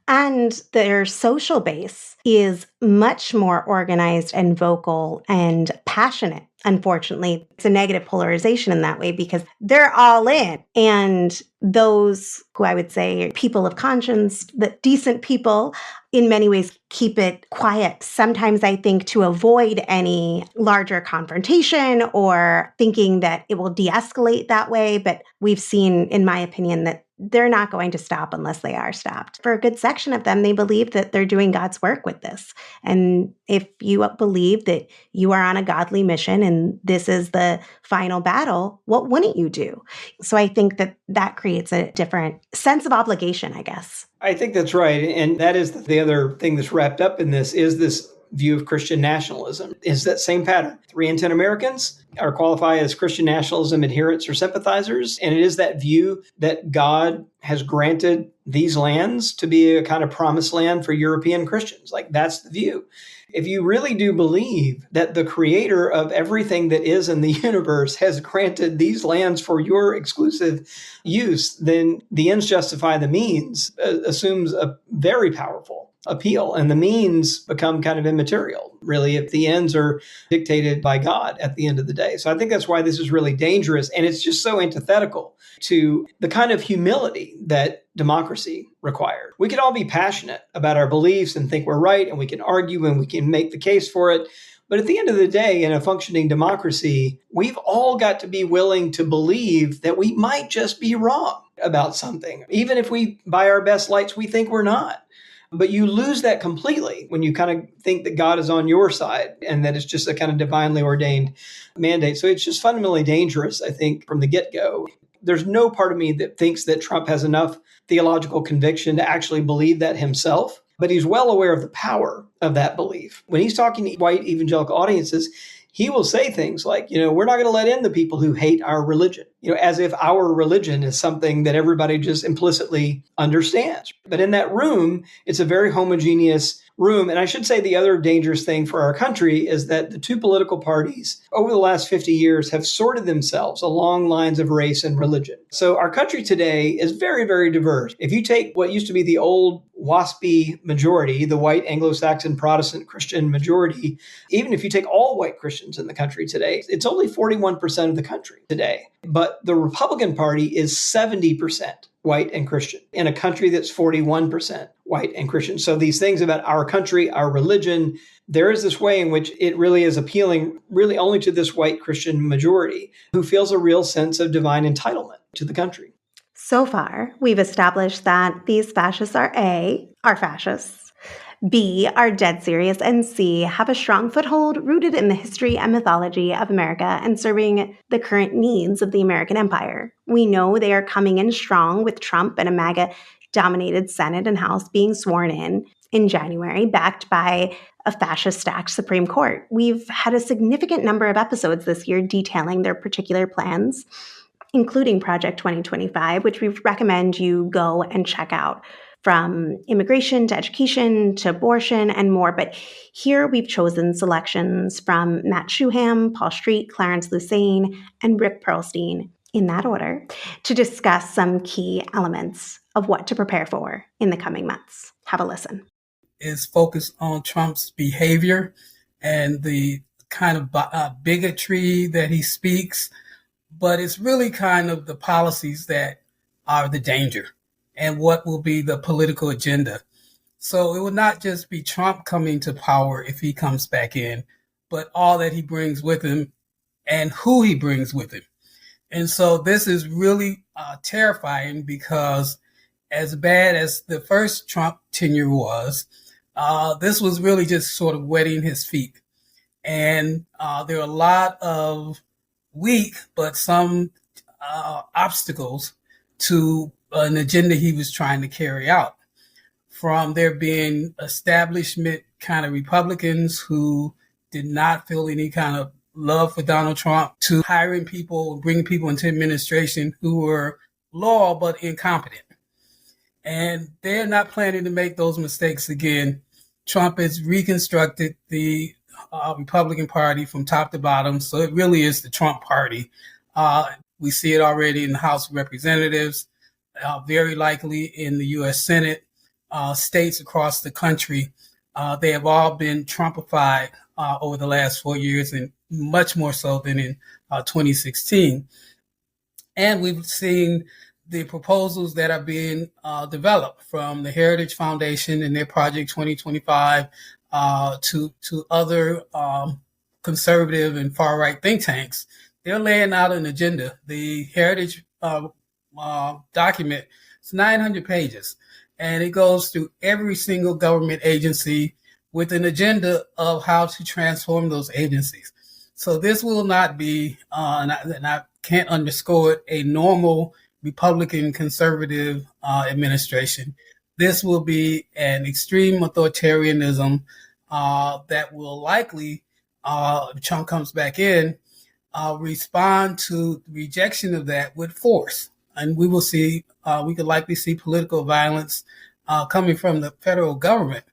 And their social base is much more organized and vocal and passionate. Unfortunately, it's a negative polarization in that way because they're all in. And those who I would say are people of conscience, the decent people, in many ways keep it quiet. Sometimes I think to avoid any larger confrontation or thinking that it will de-escalate that way. But we've seen, in my opinion, that they're not going to stop unless they are stopped. For a good section of them, they believe that they're doing God's work with this. And if you believe that you are on a godly mission and this is the final battle, what wouldn't you do? So I think that creates a different sense of obligation, I guess. I think that's right. And that is the other thing that's wrapped up in this is this view of Christian nationalism. Is that same pattern. 3 in 10 Americans are qualified as Christian nationalism adherents or sympathizers. And it is that view that God has granted these lands to be a kind of promised land for European Christians. Like that's the view. If you really do believe that the creator of everything that is in the universe has granted these lands for your exclusive use, then the ends justify the means assumes a very powerful appeal. And the means become kind of immaterial, really, if the ends are dictated by God at the end of the day. So I think that's why this is really dangerous. And it's just so antithetical to the kind of humility that democracy required. We could all be passionate about our beliefs and think we're right, and we can argue and we can make the case for it. But at the end of the day, in a functioning democracy, we've all got to be willing to believe that we might just be wrong about something, even if we, by our best lights, we think we're not. But you lose that completely when you kind of think that God is on your side and that it's just a kind of divinely ordained mandate. So it's just fundamentally dangerous, I think, from the get-go. There's no part of me that thinks that Trump has enough theological conviction to actually believe that himself, but he's well aware of the power of that belief. When he's talking to white evangelical audiences, he will say things like, we're not going to let in the people who hate our religion, as if our religion is something that everybody just implicitly understands. But in that room, it's a very homogeneous room. And I should say the other dangerous thing for our country is that the 2 political parties over the last 50 years have sorted themselves along lines of race and religion. So our country today is very, very diverse. If you take what used to be the old WASPy majority, the white Anglo-Saxon Protestant Christian majority, even if you take all white Christians in the country today, it's only 41% of the country today. But the Republican Party is 70% white and Christian in a country that's 41% white and Christian. So these things about our country, our religion, there is this way in which it really is appealing really only to this white Christian majority who feels a real sense of divine entitlement to the country. So far, we've established that these fascists are A, are fascists, B, are dead serious, and C, have a strong foothold rooted in the history and mythology of America and serving the current needs of the American empire. We know they are coming in strong with Trump and a MAGA-dominated Senate and House being sworn in. in January, backed by a fascist-stacked Supreme Court. We've had a significant number of episodes this year detailing their particular plans, including Project 2025, which we recommend you go and check out, from immigration to education to abortion and more. But here we've chosen selections from Matt Shuham, Paul Street, Clarence Lusane, and Rick Perlstein, in that order, to discuss some key elements of what to prepare for in the coming months. Have a listen. Is focused on Trump's behavior and the kind of bigotry that he speaks, but it's really kind of the policies that are the danger and what will be the political agenda. So it will not just be Trump coming to power if he comes back in, but all that he brings with him and who he brings with him. And so this is really terrifying, because as bad as the first Trump tenure was, this was really just sort of wetting his feet. And there are a lot of weak, but some obstacles to an agenda he was trying to carry out. From there being establishment kind of Republicans who did not feel any kind of love for Donald Trump, to hiring people, bringing people into administration who were loyal but incompetent. And they're not planning to make those mistakes again. Trump has reconstructed the Republican Party from top to bottom. So it really is the Trump party. We see it already in the House of Representatives, very likely in the U.S. Senate, states across the country. They have all been Trumpified over the last 4 years, and much more so than in 2016. And we've seen the proposals that are being developed from the Heritage Foundation and their Project 2025 to other conservative and far-right think tanks. They're laying out an agenda. The Heritage document is 900 pages, and it goes through every single government agency with an agenda of how to transform those agencies. So this will not be, and I can't underscore it, a normal Republican conservative administration. This will be an extreme authoritarianism that will likely, if Trump comes back in, respond to rejection of that with force. And we will see, we could likely see political violence coming from the federal government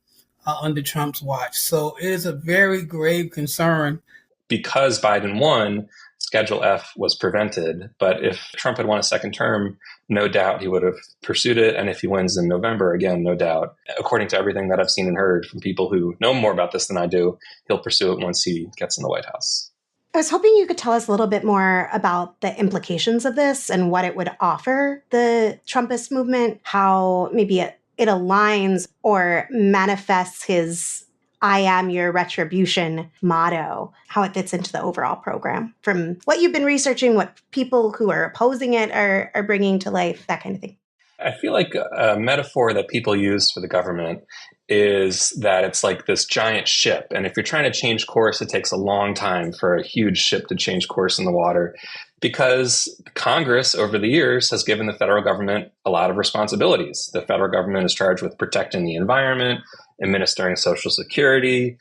under Trump's watch. So it is a very grave concern. Because Biden won, Schedule F was prevented. But if Trump had won a second term, no doubt he would have pursued it. And if he wins in November, again, no doubt, according to everything that I've seen and heard from people who know more about this than I do, he'll pursue it once he gets in the White House. I was hoping you could tell us a little bit more about the implications of this and what it would offer the Trumpist movement, how maybe it aligns or manifests his "I am your retribution" motto, how it fits into the overall program from what you've been researching, what people who are opposing it are bringing to life, that kind of thing. I feel like a metaphor that people use for the government is that it's like this giant ship. And if you're trying to change course, it takes a long time for a huge ship to change course in the water, because Congress over the years has given the federal government a lot of responsibilities. The federal government is charged with protecting the environment, administering Social Security,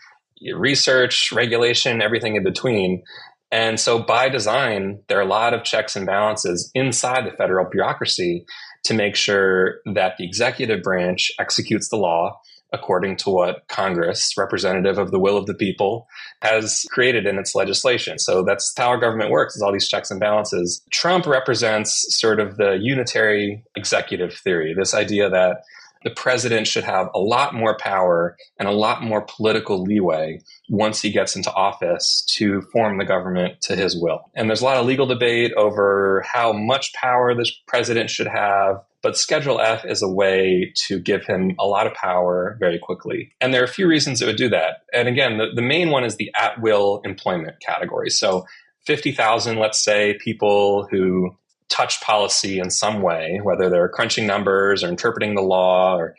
research, regulation, everything in between. And so by design, there are a lot of checks and balances inside the federal bureaucracy to make sure that the executive branch executes the law according to what Congress, representative of the will of the people, has created in its legislation. So that's how our government works, is all these checks and balances. Trump represents sort of the unitary executive theory, this idea that the president should have a lot more power and a lot more political leeway once he gets into office to form the government to his will. And there's a lot of legal debate over how much power this president should have, but Schedule F is a way to give him a lot of power very quickly. And there are a few reasons it would do that. And again, the main one is the at-will employment category. So 50,000, let's say, people who touch policy in some way, whether they're crunching numbers or interpreting the law or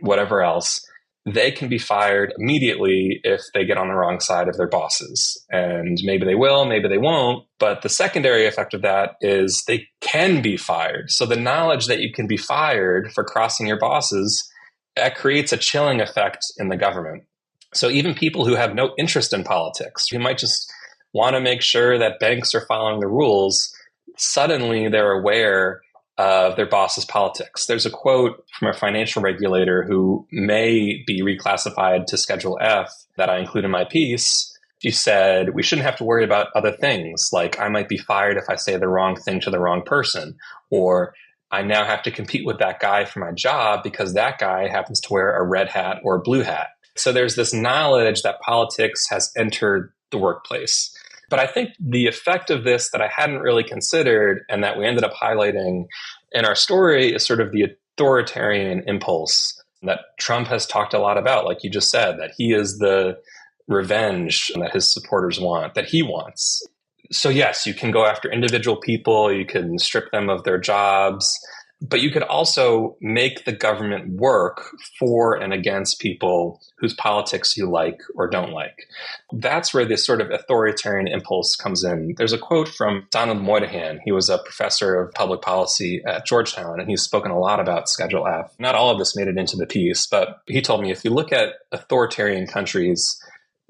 whatever else, they can be fired immediately if they get on the wrong side of their bosses. And maybe they will, maybe they won't. But the secondary effect of that is they can be fired. So the knowledge that you can be fired for crossing your bosses that creates a chilling effect in the government. So even people who have no interest in politics, who might just want to make sure that banks are following the rules, suddenly they're aware of their boss's politics. There's a quote from a financial regulator who may be reclassified to Schedule F that I include in my piece. She said, we shouldn't have to worry about other things, like I might be fired if I say the wrong thing to the wrong person, or I now have to compete with that guy for my job because that guy happens to wear a red hat or a blue hat. So there's this knowledge that politics has entered the workplace. But I think the effect of this that I hadn't really considered and that we ended up highlighting in our story is sort of the authoritarian impulse that Trump has talked a lot about, like you just said, that he is the revenge that his supporters want, that he wants. So yes, you can go after individual people, you can strip them of their jobs, but you could also make the government work for and against people whose politics you like or don't like. That's where this sort of authoritarian impulse comes in. There's a quote from Donald Moynihan. He was a professor of public policy at Georgetown, and he's spoken a lot about Schedule F. Not all of this made it into the piece, but he told me if you look at authoritarian countries,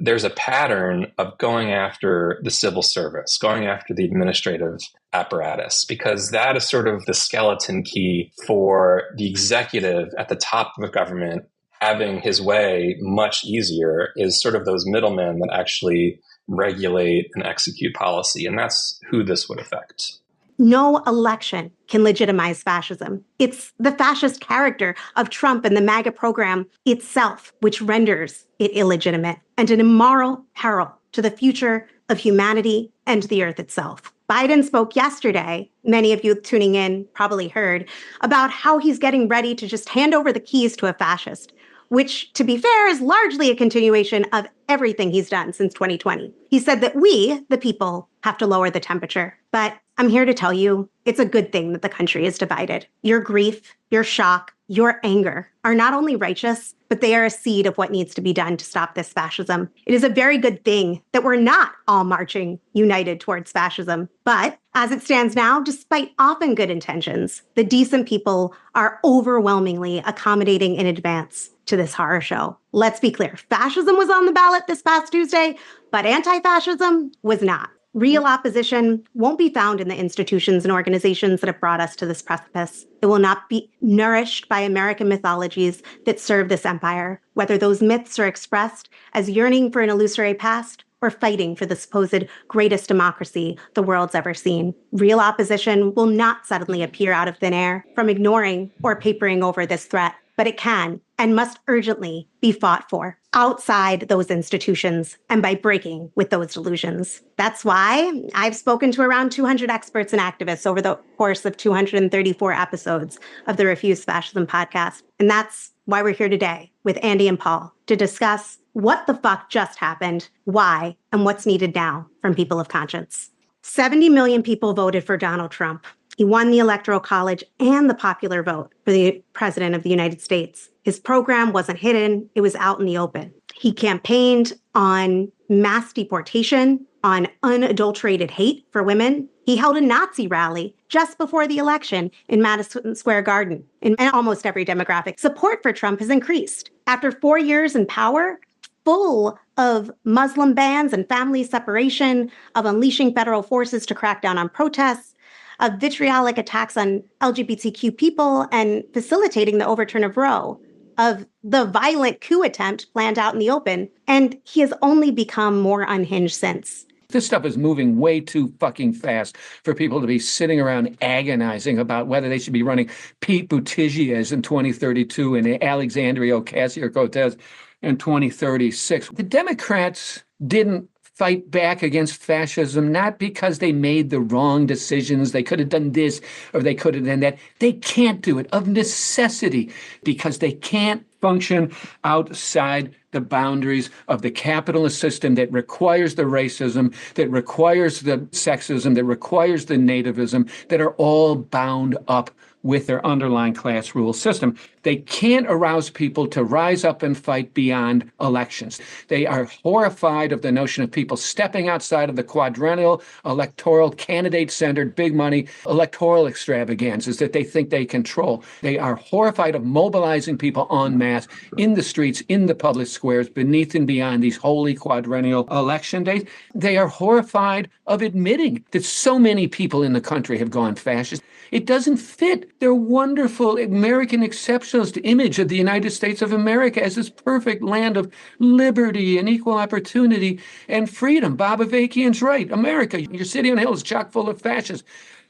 there's a pattern of going after the civil service, going after the administrative apparatus, because that is sort of the skeleton key for the executive at the top of a government having his way much easier, is sort of those middlemen that actually regulate and execute policy. And that's who this would affect. No election can legitimize fascism. It's the fascist character of Trump and the MAGA program itself, which renders it illegitimate and an immoral peril to the future of humanity and the earth itself. Biden spoke yesterday, many of you tuning in probably heard, about how he's getting ready to just hand over the keys to a fascist, which, to be fair, is largely a continuation of everything he's done since 2020. He said that we, the people, have to lower the temperature. But I'm here to tell you, it's a good thing that the country is divided. Your grief, your shock, your anger are not only righteous, but they are a seed of what needs to be done to stop this fascism. It is a very good thing that we're not all marching united towards fascism. But as it stands now, despite often good intentions, the decent people are overwhelmingly accommodating in advance to this horror show. Let's be clear, fascism was on the ballot this past Tuesday, but anti-fascism was not. Real opposition won't be found in the institutions and organizations that have brought us to this precipice. It will not be nourished by American mythologies that serve this empire, whether those myths are expressed as yearning for an illusory past or fighting for the supposed greatest democracy the world's ever seen. Real opposition will not suddenly appear out of thin air from ignoring or papering over this threat, but it can and must urgently be fought for outside those institutions and by breaking with those delusions. That's why I've spoken to around 200 experts and activists over the course of 234 episodes of the Refuse Fascism podcast. And that's why we're here today with Andy and Paul to discuss what the fuck just happened, why, and what's needed now from people of conscience. 70 million people voted for Donald Trump. He won the Electoral College and the popular vote for the President of the United States. His program wasn't hidden, it was out in the open. He campaigned on mass deportation, on unadulterated hate for women. He held a Nazi rally just before the election in Madison Square Garden. In almost every demographic, support for Trump has increased. After 4 years in power, full of Muslim bans and family separation, of unleashing federal forces to crack down on protests, of vitriolic attacks on LGBTQ people and facilitating the overturn of Roe, of the violent coup attempt planned out in the open. And he has only become more unhinged since. This stuff is moving way too fucking fast for people to be sitting around agonizing about whether they should be running Pete Buttigieg in 2032 and Alexandria Ocasio-Cortez in 2036. The Democrats didn't fight back against fascism, not because they made the wrong decisions. They could have done this or they could have done that. They can't do it of necessity because they can't function outside the boundaries of the capitalist system that requires the racism, that requires the sexism, that requires the nativism, that are all bound up with their underlying class rule system. They can't arouse people to rise up and fight beyond elections. They are horrified of the notion of people stepping outside of the quadrennial electoral candidate-centered big money electoral extravaganzas that they think they control. They are horrified of mobilizing people en masse in the streets, in the public squares, beneath and beyond these holy quadrennial election days. They are horrified of admitting that so many people in the country have gone fascist. It doesn't fit their wonderful American exceptionalist image of the United States of America as this perfect land of liberty and equal opportunity and freedom. Bob Avakian's right. America, your city on a hill is chock full of fascists.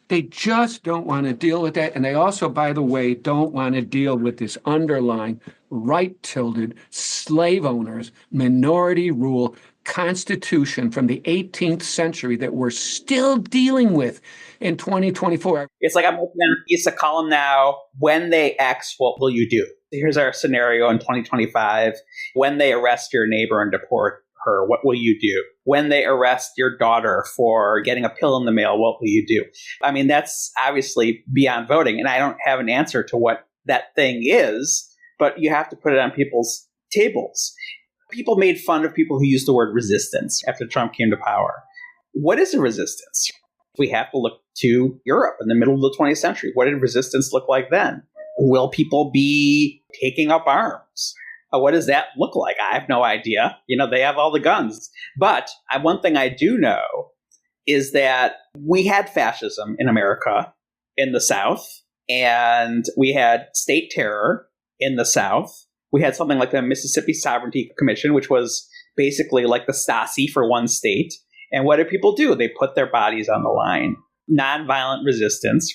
They just don't want to deal with that. And they also, by the way, don't want to deal with this underlying right-tilted slave owners, minority rule constitution from the 18th century that we're still dealing with in 2024. It's like I'm looking at a piece of column now. When they X, what will you do? Here's our scenario in 2025. When they arrest your neighbor and deport her, what will you do? When they arrest your daughter for getting a pill in the mail, what will you do? I mean, that's obviously beyond voting, and I don't have an answer to what that thing is, but you have to put it on people's tables. People made fun of people who used the word resistance after Trump came to power. What is a resistance? We have to look to Europe in the middle of the 20th century. What did resistance look like then? Will people be taking up arms? What does that look like? I have no idea. You know, they have all the guns. But one thing I do know is that we had fascism in America in the South, and we had state terror in the South. We had something like the Mississippi Sovereignty Commission, which was basically like the Stasi for one state. And what did people do? They put their bodies on the line. Nonviolent resistance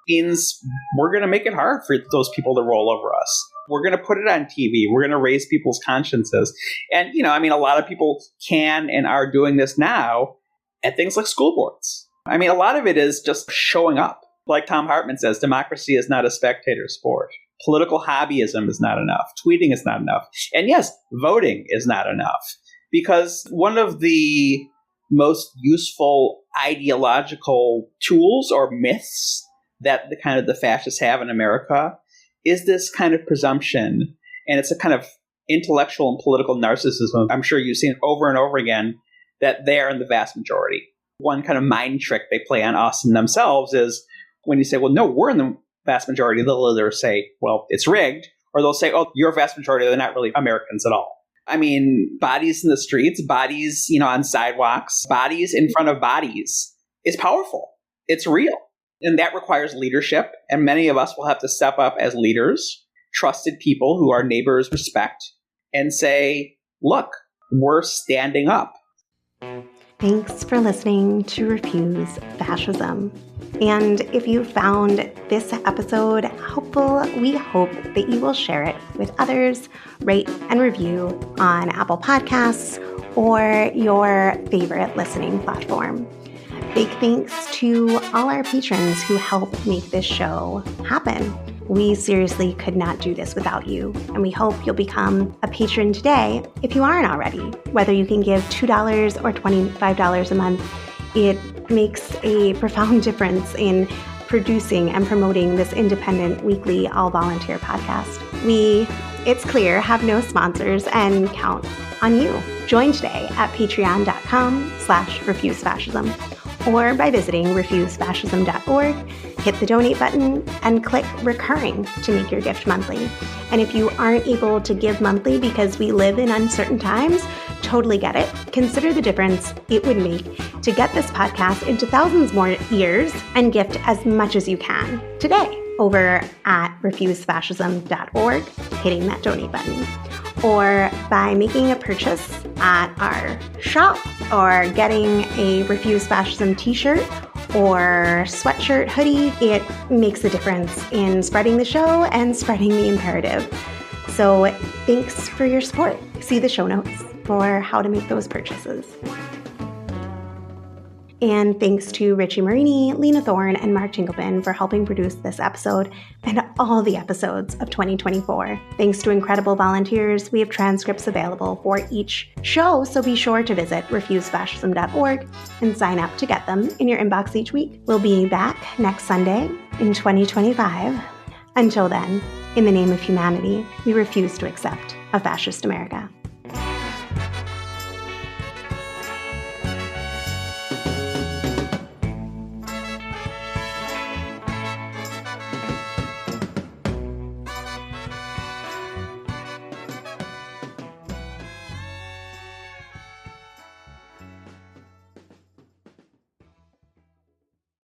means we're going to make it hard for those people to roll over us. We're going to put it on TV. We're going to raise people's consciences. And, you know, I mean, a lot of people can and are doing this now at things like school boards. I mean, a lot of it is just showing up. Like Tom Hartman says, democracy is not a spectator sport. Political hobbyism is not enough. Tweeting is not enough. And yes, voting is not enough. Because one of the most useful ideological tools or myths that the fascists have in America is this kind of presumption. And it's a kind of intellectual and political narcissism. I'm sure you've seen it over and over again, that they're in the vast majority. One kind of mind trick they play on us and themselves is when you say, well, no, we're in the vast majority, they'll either say, well, it's rigged, or they'll say, oh, you're a vast majority, they're not really Americans at all. I mean, bodies in the streets, bodies, you know, on sidewalks, bodies in front of bodies is powerful. It's real. And that requires leadership. And many of us will have to step up as leaders, trusted people who our neighbors respect, and say, look, we're standing up. Thanks for listening to Refuse Fascism. And if you found this episode helpful, we hope that you will share it with others, rate and review on Apple Podcasts or your favorite listening platform. Big thanks to all our patrons who help make this show happen. We seriously could not do this without you, and we hope you'll become a patron today if you aren't already. Whether you can give $2 or $25 a month, it makes a profound difference in producing and promoting this independent, weekly, all-volunteer podcast. We, it's clear, have no sponsors and count on you. Join today at patreon.com/refusefascism or by visiting refusefascism.org. Hit the donate button and click recurring to make your gift monthly. And if you aren't able to give monthly because we live in uncertain times, totally get it. Consider the difference it would make to get this podcast into thousands more ears and gift as much as you can today over at refusefascism.org, hitting that donate button, or by making a purchase at our shop or getting a Refuse Fascism t-shirt or sweatshirt, hoodie. It makes a difference in spreading the show and spreading the imperative. So thanks for your support. See the show notes for how to make those purchases. And thanks to Richie Marini, Lena Thorne, and Mark Tinkelman for helping produce this episode and all the episodes of 2024. Thanks to incredible volunteers, we have transcripts available for each show, so be sure to visit refusefascism.org and sign up to get them in your inbox each week. We'll be back next Sunday in 2025. Until then, In the name of humanity, we refuse to accept a fascist America.